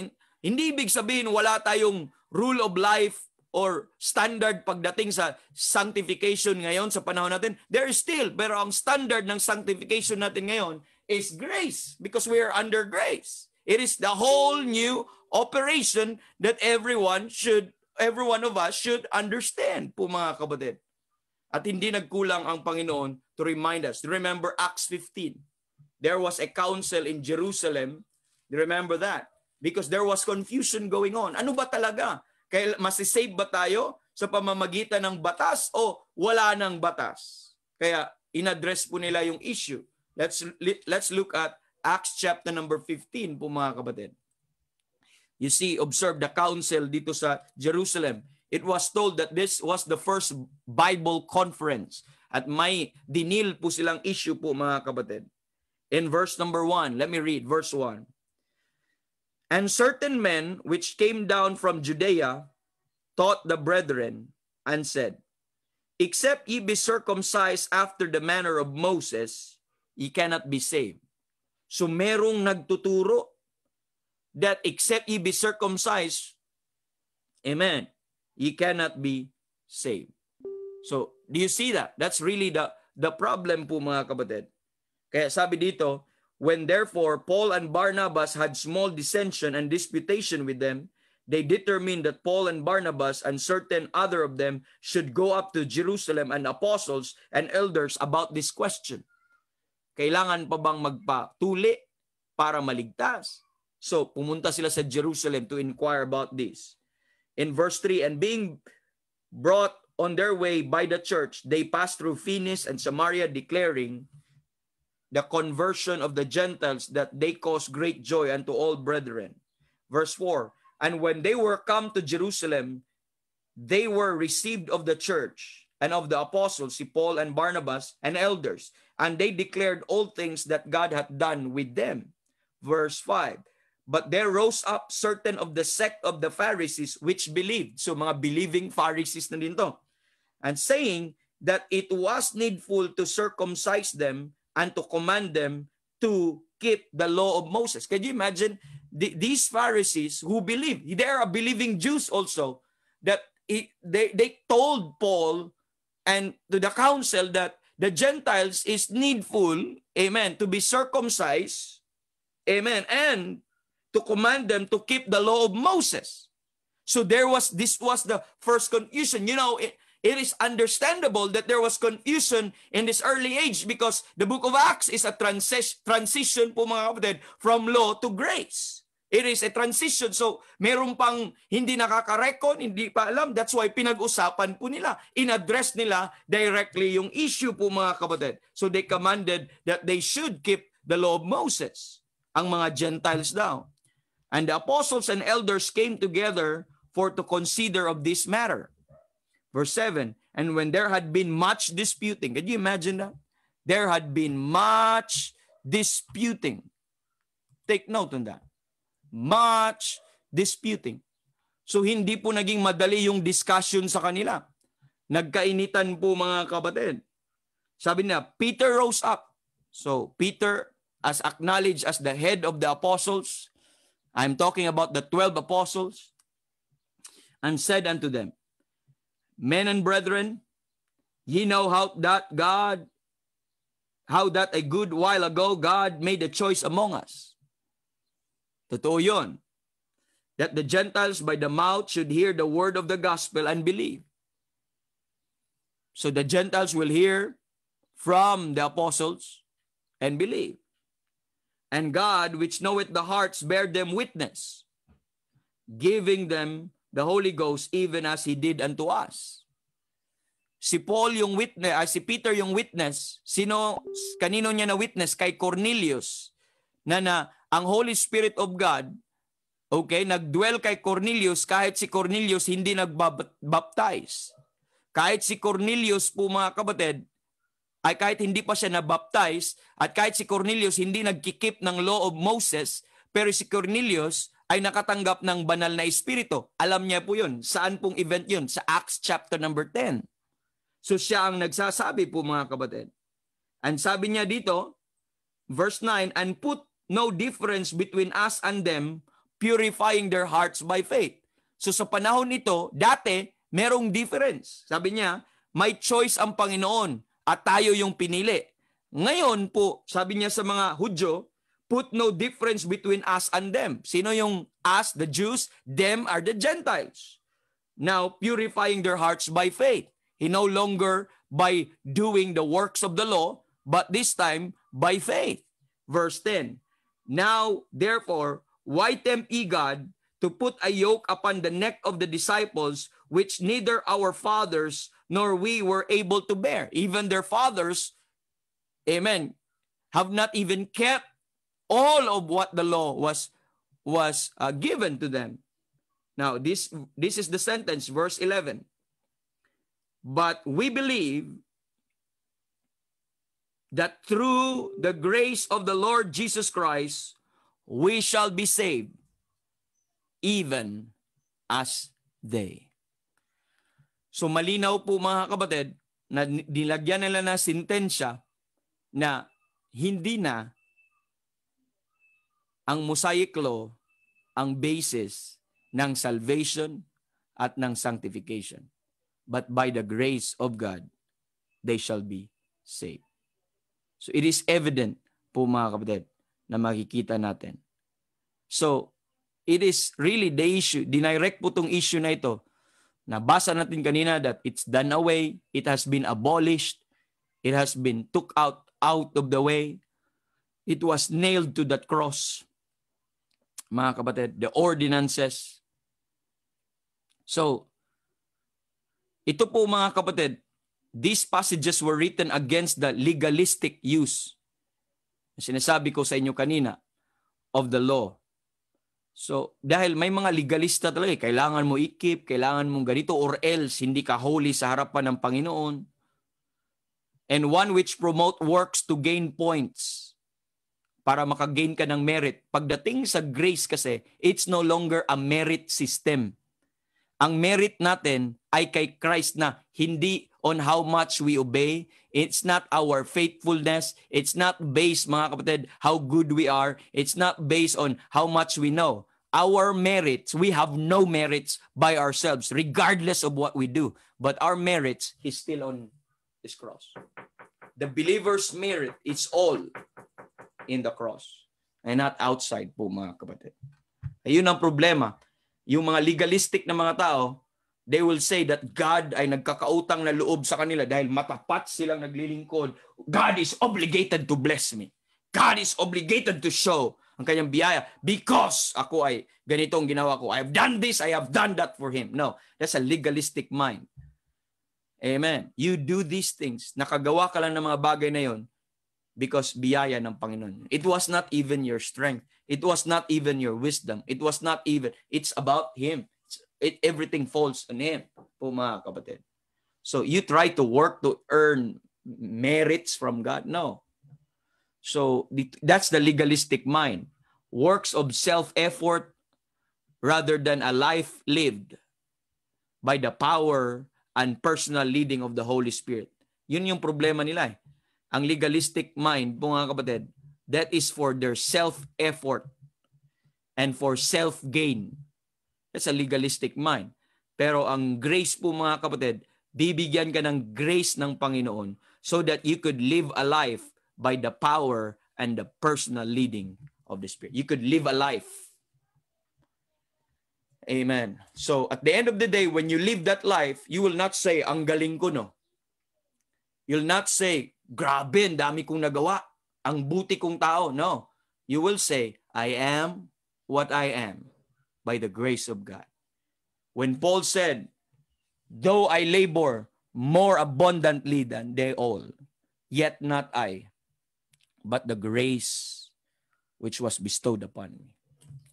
A: hindi ibig sabihin wala tayong rule of life or standard pagdating sa sanctification ngayon sa panahon natin. There is still, pero ang standard ng sanctification natin ngayon is grace because we are under grace. It is the whole new operation that every one of us should understand po mga kapatid. At hindi nagkulang ang Panginoon to remind us. Remember Acts 15. There was a council in Jerusalem. Remember that? Because there was confusion going on. Ano ba talaga? Kaya masisave ba tayo sa pamamagitan ng batas o wala ng batas? Kaya in-address po nila yung issue. Let's look at Acts chapter number 15 po mga kapatid. You see, observe the council dito sa Jerusalem. It was told that this was the first Bible conference. At may dinil po silang issue po mga kapatid. In verse number 1, let me read verse 1. And certain men which came down from Judea taught the brethren and said, except ye be circumcised after the manner of Moses, ye cannot be saved. So merong nagtuturo that except ye be circumcised, amen, ye cannot be saved. So do you see that? That's really the problem po mga kapatid. Kaya sabi dito, when therefore Paul and Barnabas had small dissension and disputation with them, they determined that Paul and Barnabas and certain other of them should go up to Jerusalem and apostles and elders about this question. Kailangan pa bang magpatuli para maligtas? So pumunta sila sa Jerusalem to inquire about this. In verse 3, and being brought on their way by the church, they passed through Phoenicia and Samaria, declaring the conversion of the Gentiles, that they cause great joy unto all brethren. Verse 4, and when they were come to Jerusalem, they were received of the church and of the apostles, si Paul and Barnabas, and elders, and they declared all things that God hath done with them. Verse 5, but there rose up certain of the sect of the Pharisees which believed. So mga believing Pharisees na din to. And saying that it was needful to circumcise them and to command them to keep the law of Moses. Can you imagine these Pharisees who believe? They are believing Jews also, that they told Paul and to the council that the Gentiles is needful, amen, to be circumcised, amen, and to command them to keep the law of Moses. So this was the first confusion. You know, it is understandable that there was confusion in this early age because the book of Acts is a transition po mga kapatid from law to grace. It is a transition. So meron pang hindi nakaka-reckon, hindi pa alam. That's why pinag-usapan po nila. In-address nila directly yung issue po mga kapatid. So they commanded that they should keep the law of Moses. Ang mga Gentiles daw. And the apostles and elders came together for to consider of this matter. Verse 7, and when there had been much disputing, can you imagine that? There had been much disputing. Take note on that. Much disputing. So hindi po naging madali yung discussion sa kanila. Nagkainitan po mga kapatid. Sabi na, Peter rose up. So Peter, as acknowledged as the head of the apostles, I'm talking about the 12 apostles, and said unto them, men and brethren, ye know how that a good while ago God made a choice among us. Totoo yun. That the Gentiles by the mouth should hear the word of the gospel and believe. So the Gentiles will hear from the apostles and believe. And God, which knoweth the hearts, bear them witness, giving them the Holy Ghost, even as He did unto us. Si Paul yung witness, si Peter yung witness. Kanino niya na witness? Kay Cornelius. Na ang Holy Spirit of God, okay, nagdwell kay Cornelius kahit si Cornelius hindi nagbaptize. Kahit si Cornelius po mga kapatid, ay kahit hindi pa siya nabaptize, at kahit si Cornelius hindi nagkikip ng law of Moses, pero si Cornelius ay nakatanggap ng banal na espiritu. Alam niya po yun. Saan pong event yun? Sa Acts chapter number 10. So siya ang nagsasabi po mga kapatid. And sabi niya dito, verse 9, and put no difference between us and them, purifying their hearts by faith. So sa panahon nito, dati, merong difference. Sabi niya, may choice ang Panginoon at tayo yung pinili. Ngayon po, sabi niya sa mga Hudyo, put no difference between us and them. Sino yung us, the Jews? Them are the Gentiles. Now, purifying their hearts by faith. He no longer by doing the works of the law, but this time by faith. Verse 10, now, therefore, why tempt ye God to put a yoke upon the neck of the disciples, which neither our fathers nor we were able to bear? Even their fathers, amen, have not even kept all of what the law was given to them. Now, this is the sentence, verse 11. But we believe that through the grace of the Lord Jesus Christ, we shall be saved, even as they. So malinaw po mga kapatid, na nilagyan nila na sentensya na hindi na ang Mosaic Law ang basis ng salvation at ng sanctification. But by the grace of God, they shall be saved. So it is evident po mga kapatid na makikita natin. So it is really the issue, dinirect po itong issue na ito. Nabasa natin kanina that it's done away, it has been abolished, it has been took out of the way, it was nailed to that cross. Mga kapatid, the ordinances. So, ito po mga kapatid, these passages were written against the legalistic use. Sinasabi ko sa inyo kanina, of the law. So, dahil may mga legalista talaga, kailangan mo i-keep, kailangan mong ganito, or else hindi ka holy sa harapan ng Panginoon. And one which promote works to gain points, para makagain ka ng merit. Pagdating sa grace kasi, it's no longer a merit system. Ang merit natin ay kay Christ na, hindi on how much we obey. It's not our faithfulness. It's not based, mga kapatid, how good we are. It's not based on how much we know. Our merits, we have no merits by ourselves, regardless of what we do. But our merits is still on this cross. The believer's merit is all in the cross and not outside po mga kapatid. Ayun ang problema. Yung mga legalistic na mga tao, they will say that God ay nagkakautang na loob sa kanila dahil matapat silang naglilingkod. God is obligated to bless me. God is obligated to show ang kanyang biyaya because ako ay ganitong ginawa ko. I have done this, I have done that for Him. No, that's a legalistic mind. Amen. You do these things. Nakagawa ka lang ng mga bagay na yon because biyaya ng Panginoon. It was not even your strength. It was not even your wisdom. It was not even, it's about Him. Everything falls on Him, po mga kapatid. So you try to work to earn merits from God? No. So that's the legalistic mind. Works of self-effort rather than a life lived by the power and personal leading of the Holy Spirit. Yun yung problema nila eh. Ang legalistic mind, mga kapatid, that is for their self-effort and for self-gain. That's a legalistic mind. Pero ang grace po mga kapatid, bibigyan ka ng grace ng Panginoon so that you could live a life by the power and the personal leading of the Spirit. You could live a life. Amen. So at the end of the day, when you live that life, you will not say, ang galing ko, no? You'll not say, grabe, ang dami kong nagawa. Ang buti kong tao. No. You will say, I am what I am by the grace of God. When Paul said, though I labor more abundantly than they all, yet not I, but the grace which was bestowed upon me.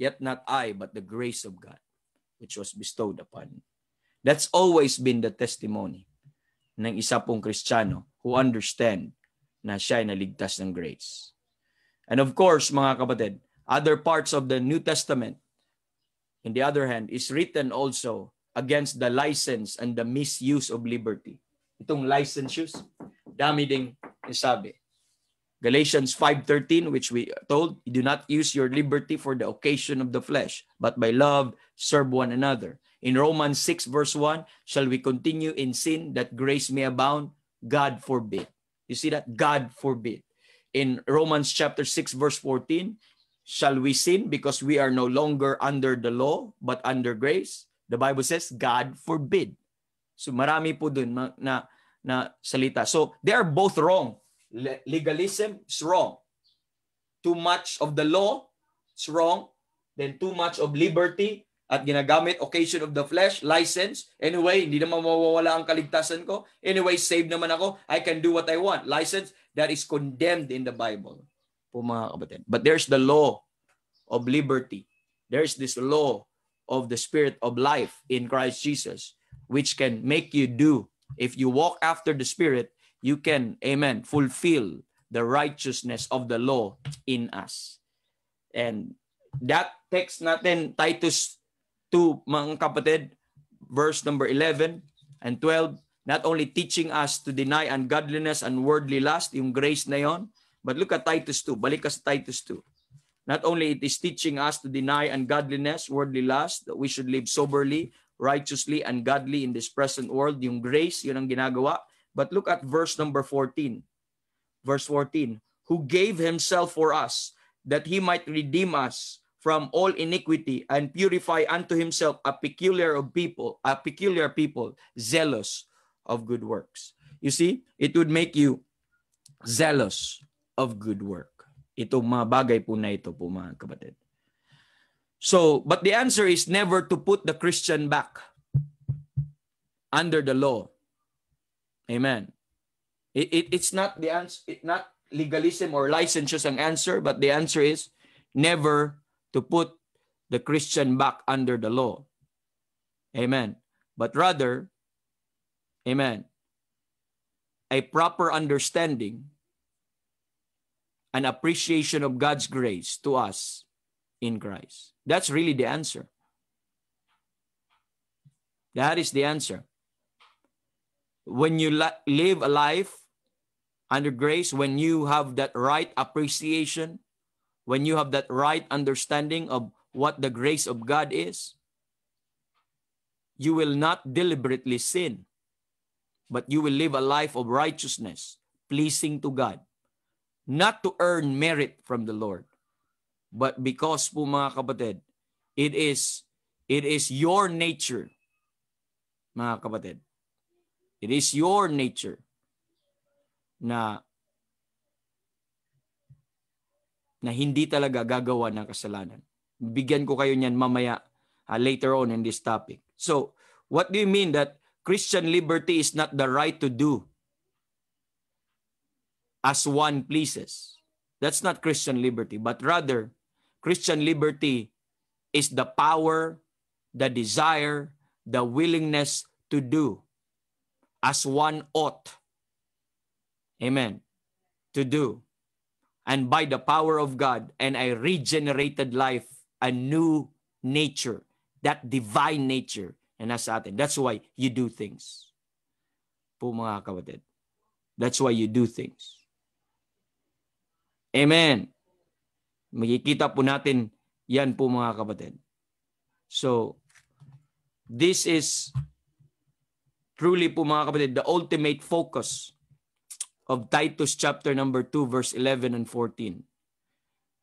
A: Yet not I, but the grace of God, which was bestowed upon me. That's always been the testimony ng isa pong Kristiyano who understand na siya ay naligtas ng grace. And of course, mga kapatid, other parts of the New Testament, in the other hand, is written also against the license and the misuse of liberty. Itong license use, dami ding sabi. Galatians 5:13, which we told, do not use your liberty for the occasion of the flesh, but by love serve one another. In Romans 6 verse 1, shall we continue in sin that grace may abound? God forbid. You see that? God forbid. In Romans chapter 6 verse 14, shall we sin because we are no longer under the law but under grace? The Bible says, God forbid. So marami po dun na salita. So they are both wrong. Legalism is wrong. Too much of the law is wrong. Then too much of liberty at ginagamit occasion of the flesh, license. Anyway, hindi naman mawawala ang kaligtasan ko. Anyway, saved naman ako. I can do what I want. License, that is condemned in the Bible. Po mga kapatid. But there's the law of liberty. There's this law of the Spirit of life in Christ Jesus, which can make you do. If you walk after the Spirit, you can, amen, fulfill the righteousness of the law in us. And that text natin, Titus 2, mga kapatid, verse number 11 and 12, not only teaching us to deny ungodliness and worldly lust, yung grace na yon, but look at Titus 2. Balik ka sa Titus 2. Not only it is teaching us to deny ungodliness, worldly lust, that we should live soberly, righteously, and godly in this present world. Yung grace, yun ang ginagawa. But look at verse number 14. Verse 14. Who gave himself for us, that he might redeem us from all iniquity and purify unto himself a peculiar people, zealous of good works. You see, it would make you zealous of good work. Itong mga bagay po na ito po mga kapatid. So, but the answer is never to put the Christian back under the law. Amen. It's not the answer, not legalism or licentious ang answer, but the answer is never to put the Christian back under the law. Amen. But rather, amen, a proper understanding and appreciation of God's grace to us in Christ. That's really the answer. That is the answer. When you live a life under grace, when you have that right appreciation, when you have that right understanding of what the grace of God is, you will not deliberately sin, but you will live a life of righteousness, pleasing to God, not to earn merit from the Lord, but because po mga kapatid, it is your nature, mga kapatid. It is your nature na hindi talaga gagawa ng kasalanan. Bigyan ko kayo niyan mamaya later on in this topic. So, what do you mean that Christian liberty is not the right to do as one pleases? That's not Christian liberty, but rather Christian liberty is the power, the desire, the willingness to do as one ought. Amen. To do. And by the power of God and a regenerated life, a new nature, that divine nature na nasa atin. That's why you do things. Po mga kapatid. That's why you do things. Amen. Makikita po natin yan po mga kapatid. So, this is truly po mga kapatid, the ultimate focus of Titus chapter number 2 verse 11 and 14.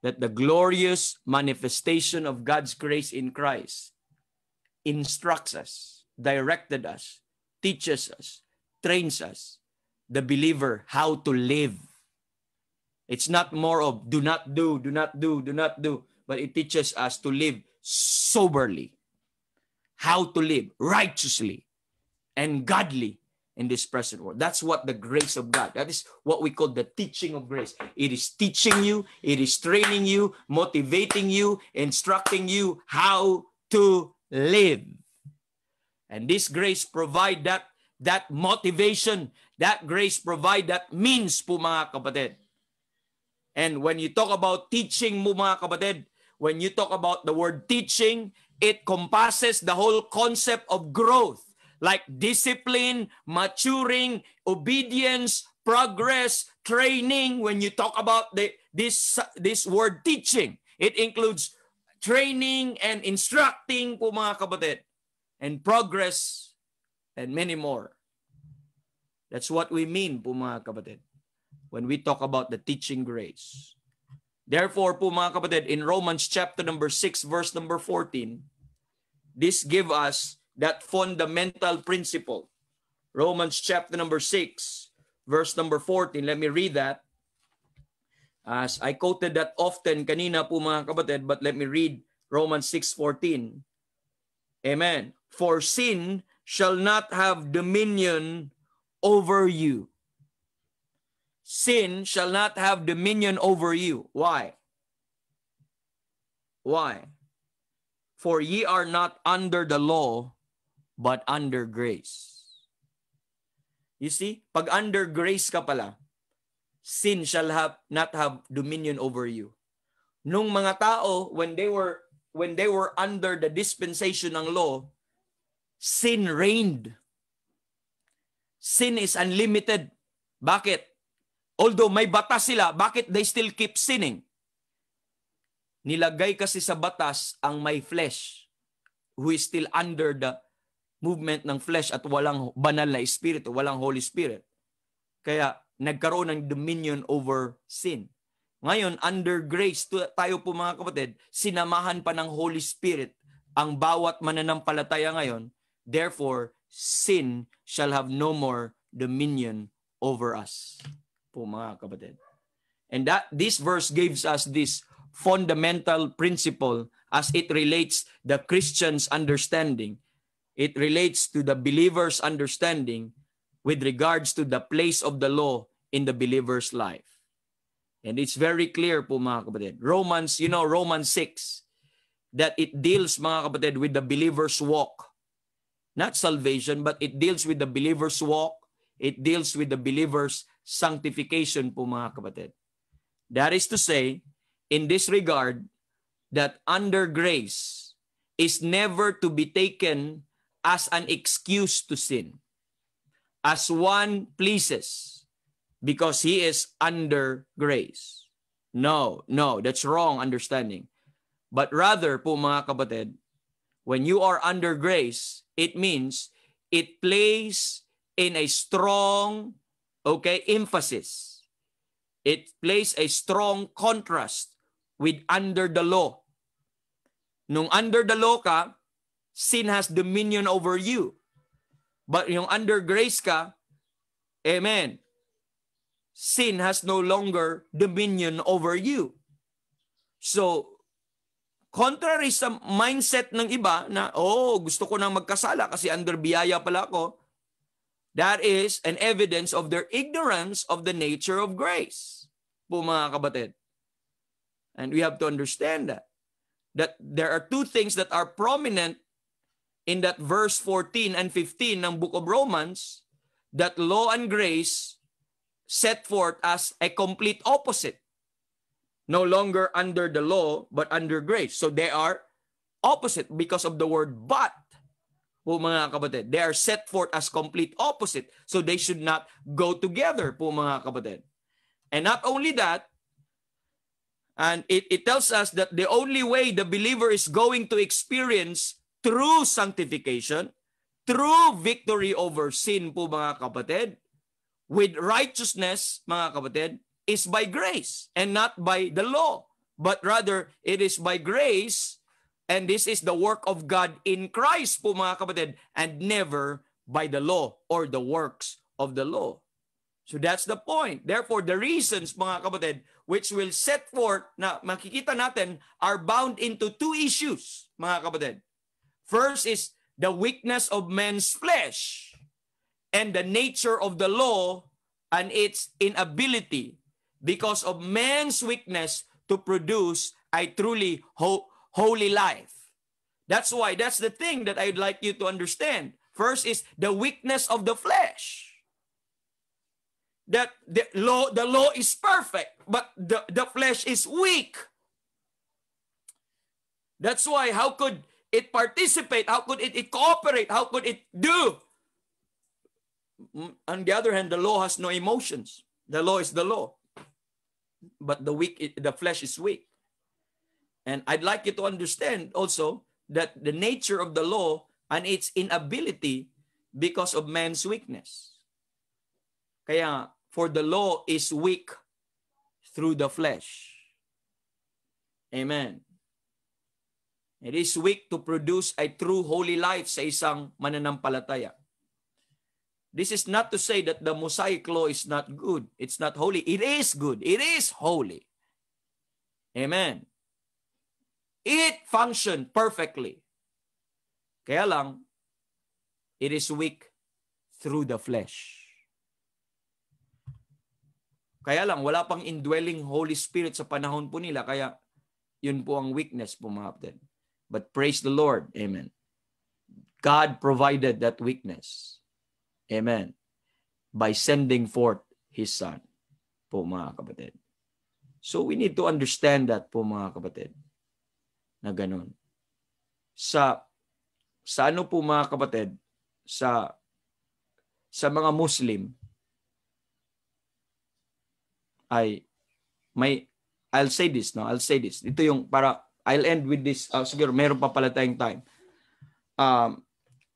A: That the glorious manifestation of God's grace in Christ instructs us, directed us, teaches us, trains us, the believer, how to live. It's not more of do not do, but it teaches us to live soberly, how to live righteously and godly in this present world. That's what the grace of God. That is what we call the teaching of grace. It is teaching you, it is training you, motivating you, instructing you how to live. And this grace provide that motivation, that grace provide that means po mga kapatid. And when you talk about teaching mo mga kapatid, when you talk about the word teaching, it compasses the whole concept of growth, like discipline, maturing, obedience, progress, training. When you talk about this word teaching, it includes training and instructing po mga kapatid, and progress, and many more. That's what we mean po mga kapatid when we talk about the teaching grace. Therefore po mga kapatid, in Romans chapter number 6 verse number 14, this give us that fundamental principle. Romans chapter number 6 verse number 14. Let me read that. As I quoted that often kanina po mga kapatid, but let me read Romans 6:14. Amen. For sin shall not have dominion over you. Sin shall not have dominion over you. Why? Why? For ye are not under the law, but under grace. You see, pag under grace ka pala, sin shall not have dominion over you. Nung mga tao, when they were under the dispensation ng law, sin reigned. Sin is unlimited. Bakit? Although may batas sila, bakit they still keep sinning? Nilagay kasi sa batas ang may flesh, who is still under the movement ng flesh at walang banal na espiritu, walang Holy Spirit. Kaya nagkaroon ng dominion over sin. Ngayon, under grace, tayo po mga kapatid, sinamahan pa ng Holy Spirit ang bawat mananampalataya ngayon. Therefore, sin shall have no more dominion over us. Po mga kapatid. And this verse gives us this fundamental principle as it relates the Christian's understanding. It relates to the believer's understanding with regards to the place of the law in the believer's life. And it's very clear po mga kapatid. Romans 6, that it deals mga kapatid with the believer's walk. Not salvation, but it deals with the believer's walk. It deals with the believer's sanctification po mga kapatid. That is to say, in this regard, that under grace is never to be taken as an excuse to sin, as one pleases because he is under grace. No, that's wrong understanding. But rather po mga kapatid, when you are under grace, it means it plays in a strong emphasis. It plays a strong contrast with under the law. Nung under the law ka, sin has dominion over you. But yung under grace ka, amen, sin has no longer dominion over you. So, contrary sa mindset ng iba na, gusto ko nang magkasala kasi under biyaya pala ako, that is an evidence of their ignorance of the nature of grace. Po mga kapatid. And we have to understand that there are two things that are prominent in that verse 14 and 15 ng book of Romans, that law and grace set forth as a complete opposite. No longer under the law, but under grace. So they are opposite because of the word but. Po mga kapatid, they are set forth as complete opposite. So they should not go together po mga kapatid. And not only that, and it tells us that the only way the believer is going to experience true sanctification, true victory over sin po mga kapatid, with righteousness mga kapatid, is by grace and not by the law. But rather, it is by grace, and this is the work of God in Christ po mga kapatid, and never by the law or the works of the law. So that's the point. Therefore, the reasons mga kapatid which will set forth na makikita natin are bound into two issues mga kapatid. First is the weakness of man's flesh. and the nature of the law and its inability because of man's weakness to produce a truly holy life. That's why, that's the thing that I'd like you to understand. First is the weakness of the flesh. That the law is perfect, but the flesh is weak. That's why, how could it participate? How could it cooperate? How could it do? On the other hand, the law has no emotions. The law is the law. But the flesh is weak. And I'd like you to understand also that the nature of the law and its inability because of man's weakness. Kaya, for the law is weak through the flesh. Amen. It is weak to produce a true holy life sa isang mananampalataya. This is not to say that the Mosaic law is not good. It's not holy. It is good. It is holy. Amen. It functioned perfectly. Kaya lang, it is weak through the flesh. Kaya lang, wala pang indwelling Holy Spirit sa panahon po nila. Kaya, yun po ang weakness po, mga kapatid. But praise the Lord. Amen. God provided that weakness. Amen. By sending forth His Son po, mga kapatid. So we need to understand that po, mga kapatid, na ganun. Sa ano po, mga kapatid, sa mga Muslim, ay may, I'll say this. Ito yung I'll end with this. Siguro, meron pa pala tayong time.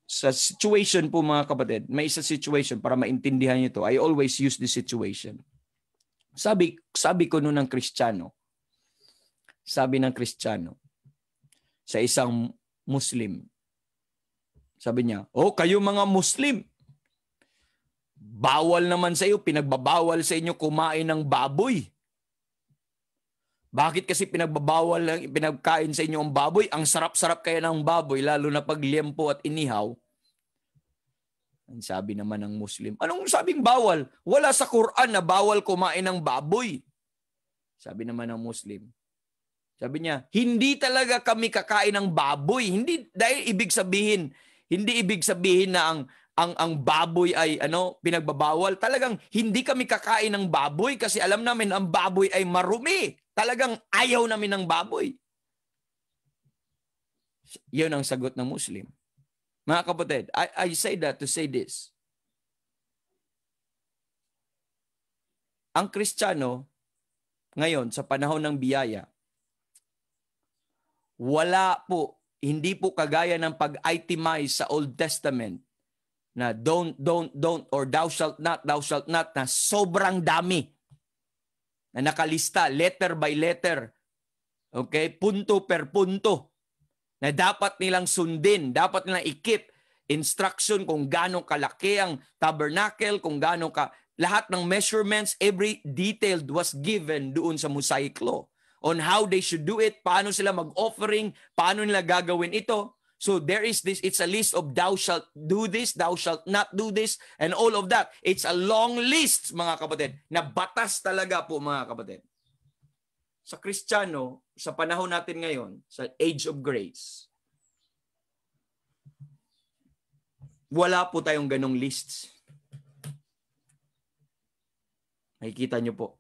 A: Sa situation po, mga kapatid, may isa situation para maintindihan nyo to. I always use this situation. Sabi ko noon ng Kristiyano, sa isang Muslim, sabi niya, kayo mga Muslim, bawal naman sa iyo, pinagbabawal sa inyo kumain ng baboy. Bakit kasi pinagkain sa inyo ang baboy? Ang sarap-sarap kaya ng baboy, lalo na pag liempo at inihaw. Ang sabi naman ng Muslim, anong sabing bawal? Wala sa Quran na bawal kumain ng baboy. Sabi naman ng Muslim. Sabi niya, hindi talaga kami kakain ng baboy. Hindi ibig sabihin na ang baboy ay pinagbabawal. Talagang hindi kami kakain ng baboy kasi alam namin ang baboy ay marumi. Talagang ayaw namin ng baboy. Yun ang sagot ng Muslim. Mga kapatid, I say that to say this. Ang Kristiyano, ngayon, sa panahon ng biyaya, hindi po kagaya ng pag-itemize sa Old Testament na don't, or thou shalt not, na sobrang dami na nakalista, letter by letter, okay, punto per punto, na dapat nilang sundin, dapat nilang ikip, instruction kung gaano kalaki ang tabernacle, kung gaano lahat ng measurements, every detailed was given doon sa Mosaic Law on how they should do it, paano sila mag-offering, paano nila gagawin ito. So there is this, it's a list of thou shalt do this, thou shalt not do this, and all of that. It's a long list, mga kapatid, na batas talaga po, mga kapatid. Sa Kristiyano, sa panahon natin ngayon, sa age of grace, wala po tayong ganong lists. Makikita nyo po.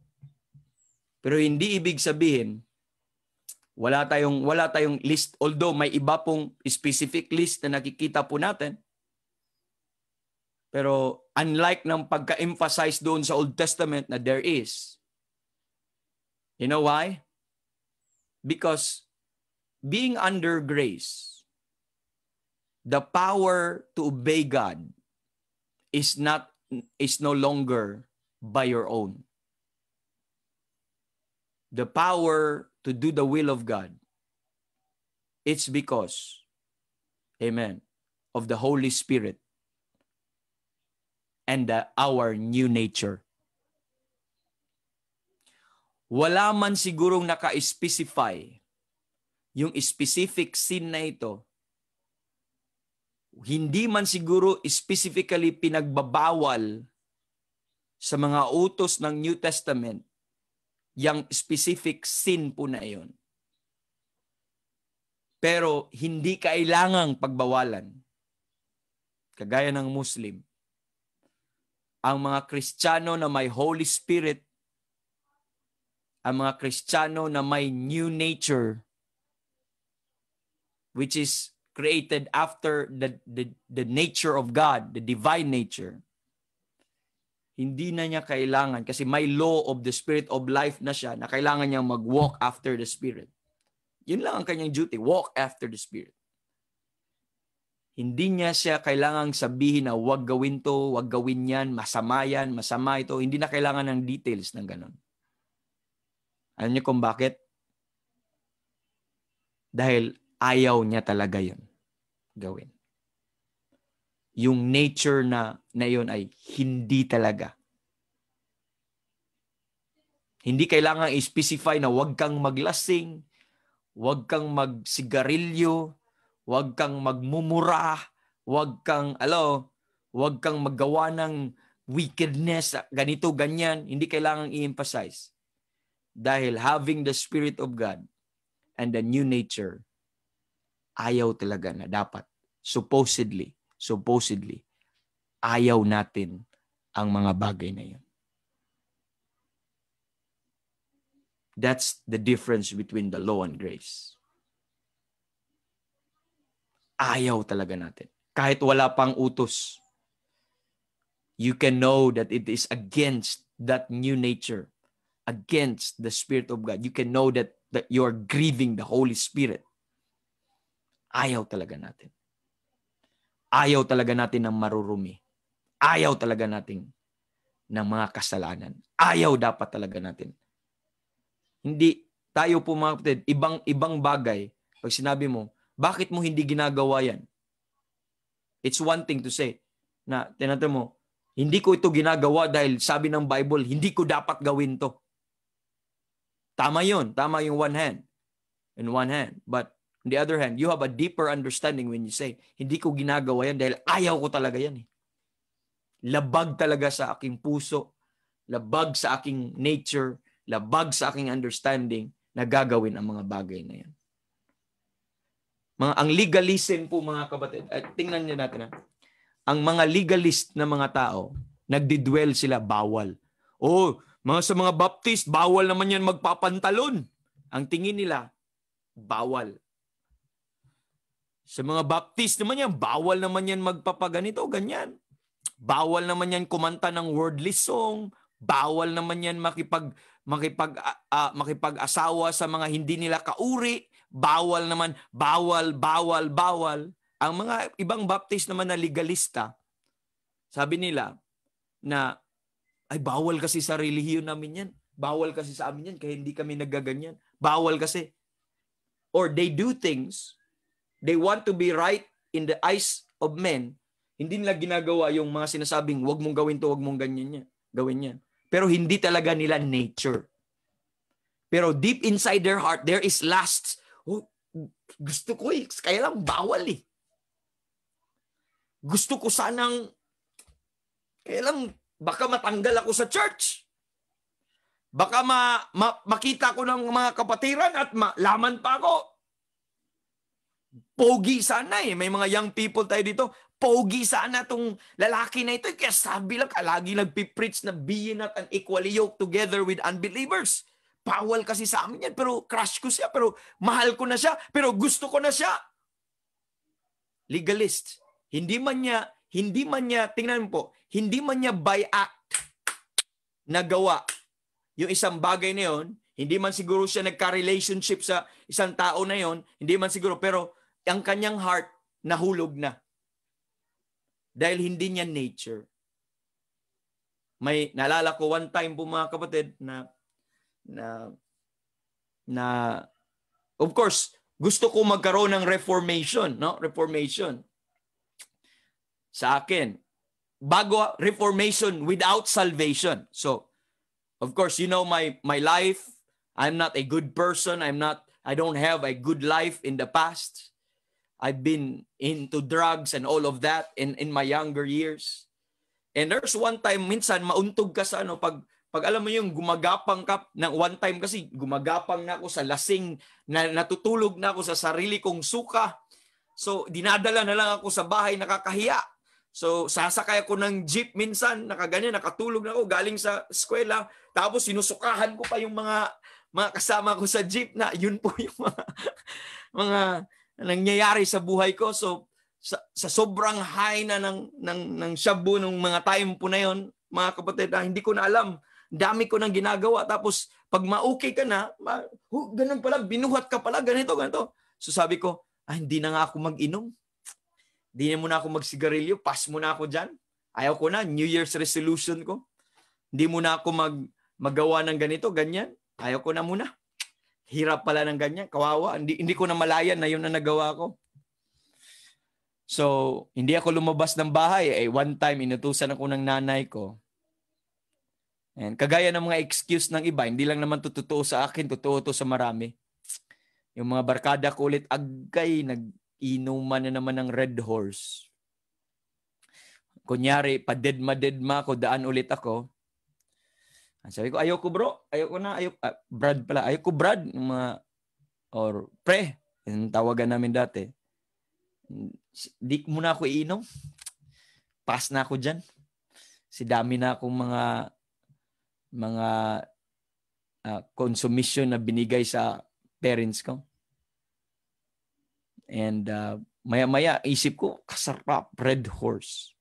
A: Pero hindi ibig sabihin, wala tayong list, although may iba pong specific list na nakikita po natin. Pero unlike ng pagka-emphasize doon sa Old Testament na there is. You know why? Because being under grace, the power to obey God is no longer by your own. The power to do the will of God, it's because, amen, of the Holy Spirit and our new nature. Wala man sigurong naka-specify yung specific sin na ito. hindi man siguro specifically pinagbabawal sa mga utos ng New Testament yung specific sin po na iyon. Pero hindi kailangang pagbawalan. Kagaya ng Muslim. Ang mga Kristiyano na may Holy Spirit, ang mga Kristiyano na may new nature, which is created after the nature of God, the divine nature, hindi na niya kailangan, kasi may law of the Spirit of life na siya, na kailangan niyang mag-walk after the Spirit. Yun lang ang kanyang duty, walk after the Spirit. Hindi niya siya kailangang sabihin na wag gawin to, wag gawin yan, masama ito. Hindi na kailangan ng details ng ganon. Alam niyo kung bakit? Dahil ayaw niya talaga yun gawin. Yung nature na yun ay hindi talaga. Hindi kailangan i-specify na wag kang maglasing, wag kang magsigarilyo, wag kang magmumura, wag kang maggawa ng wickedness, ganito, ganyan. Hindi kailangang i-emphasize. Dahil having the Spirit of God and the new nature, ayaw talaga na dapat. Supposedly, ayaw natin ang mga bagay na yun. That's the difference between the law and grace. Ayaw talaga natin. Kahit wala pang utos, you can know that it is against that new nature, against the Spirit of God. You can know that you're grieving the Holy Spirit. Ayaw talaga natin. Ayaw talaga natin ng marurumi. Ayaw talaga natin ng mga kasalanan. Ayaw dapat talaga natin. Hindi tayo po mga kapatid, ibang bagay, pag sinabi mo, bakit mo hindi ginagawa yan? It's one thing to say, na tinatanong mo, hindi ko ito ginagawa dahil sabi ng Bible, hindi ko dapat gawin to. Tama yun. Tama yung one hand. In one hand. But on the other hand, you have a deeper understanding when you say, hindi ko ginagawa yan dahil ayaw ko talaga yan. Labag talaga sa aking puso, labag sa aking nature, labag sa aking understanding na gagawin ang mga bagay na yan. Ang legalism po mga kapatid, tingnan niyo natin ang mga legalist na mga tao, nagdidwell sila, bawal. Sa mga Baptist, bawal naman yan magpapantalon. Ang tingin nila, bawal. Sa mga Baptist naman yan, bawal naman yan magpapaganito, ganyan. Bawal naman yan kumanta ng worldly song. Bawal naman yan makipag-asawa sa mga hindi nila kauri. Bawal naman, bawal. Ang mga ibang Baptist naman na legalista, sabi nila na, ay bawal kasi sa relihiyon namin yan. Bawal kasi sa amin yan, kaya hindi kami nagaganyan. Bawal kasi. Or they do things, they want to be right in the eyes of men. Hindi nila ginagawa yung mga sinasabing, wag mong gawin to, wag mong gawin yan. Pero hindi talaga nila nature. Pero deep inside their heart, there is lust. Gusto ko kaya lang bawal Gusto ko sanang, kaya lang baka matanggal ako sa church. Baka makita ko ng mga kapatiran at malaman pa ako. Pogi sana May mga young people tayo dito. Pogi sana tong lalaki na ito. Kaya sabi lang, lagi nagpipreach na be not unequally yoked together with unbelievers. Bawal kasi sa amin yan. Pero crush ko siya. Pero mahal ko na siya. Pero gusto ko na siya. Legalist. Hindi man niya, tingnan po, hindi man niya by act nagawa yung isang bagay na yon. Hindi man siguro siya nagka-relationship sa isang tao na yon. Hindi man siguro. Pero ang kanyang heart nahulog na. Dahil hindi niya nature. May naalala ko one time po mga kapatid na of course gusto ko magkaroon ng reformation, no? Reformation. Sa akin, bago reformation without salvation. So, of course, you know my life. I'm not a good person. I don't have a good life in the past. I've been into drugs and all of that in my younger years. And there's one time, minsan, mauntog ka sa pag alam mo yung gumagapang ka, ng one time kasi gumagapang na ako sa lasing, na natutulog na ako sa sarili kong suka. So, dinadala na lang ako sa bahay, nakakahiya. So, sasakay ako ng jeep minsan, nakaganyan, nakatulog na ako galing sa eskwela. Tapos, sinusukahan ko pa yung mga kasama ko sa jeep na yun po yung mga nangyayari sa buhay ko. So, sa sobrang high na ng shabu ng mga time po na yon, mga kapatid, hindi ko na alam. Dami ko nang ginagawa. Tapos, pag ma-okay ka na, ganun pala, binuhat ka pala, ganito. So, sabi ko, hindi na nga ako mag-inom. Hindi na muna ako magsigarilyo. Pass muna ako dyan. Ayaw ko na. New Year's resolution ko. Hindi muna ako magawa ng ganito, ganyan. Ayaw ko na muna. Hirap pala ng ganyan. Kawawa. Hindi ko na malayan na yun na nagawa ko. So, hindi ako lumabas ng bahay. One time, inutusan ako ng nanay ko. And kagaya ng mga excuse ng iba, hindi lang naman totoo sa akin, totoo to sa marami. Yung mga barkada ko ulit, agay, nag-inuman na naman ng Red Horse. Kunyari, padedma-dedma ko, daan ulit ako. Sabi ko, ayoko bro, ayoko na, Brad pala, ayoko Brad, or pre, yung tawagan namin dati. Di muna ako iinom. Pass na ako dyan. Si dami na akong mga consumption na binigay sa parents ko. And maya-maya, isip ko, kasarap, Red Horse.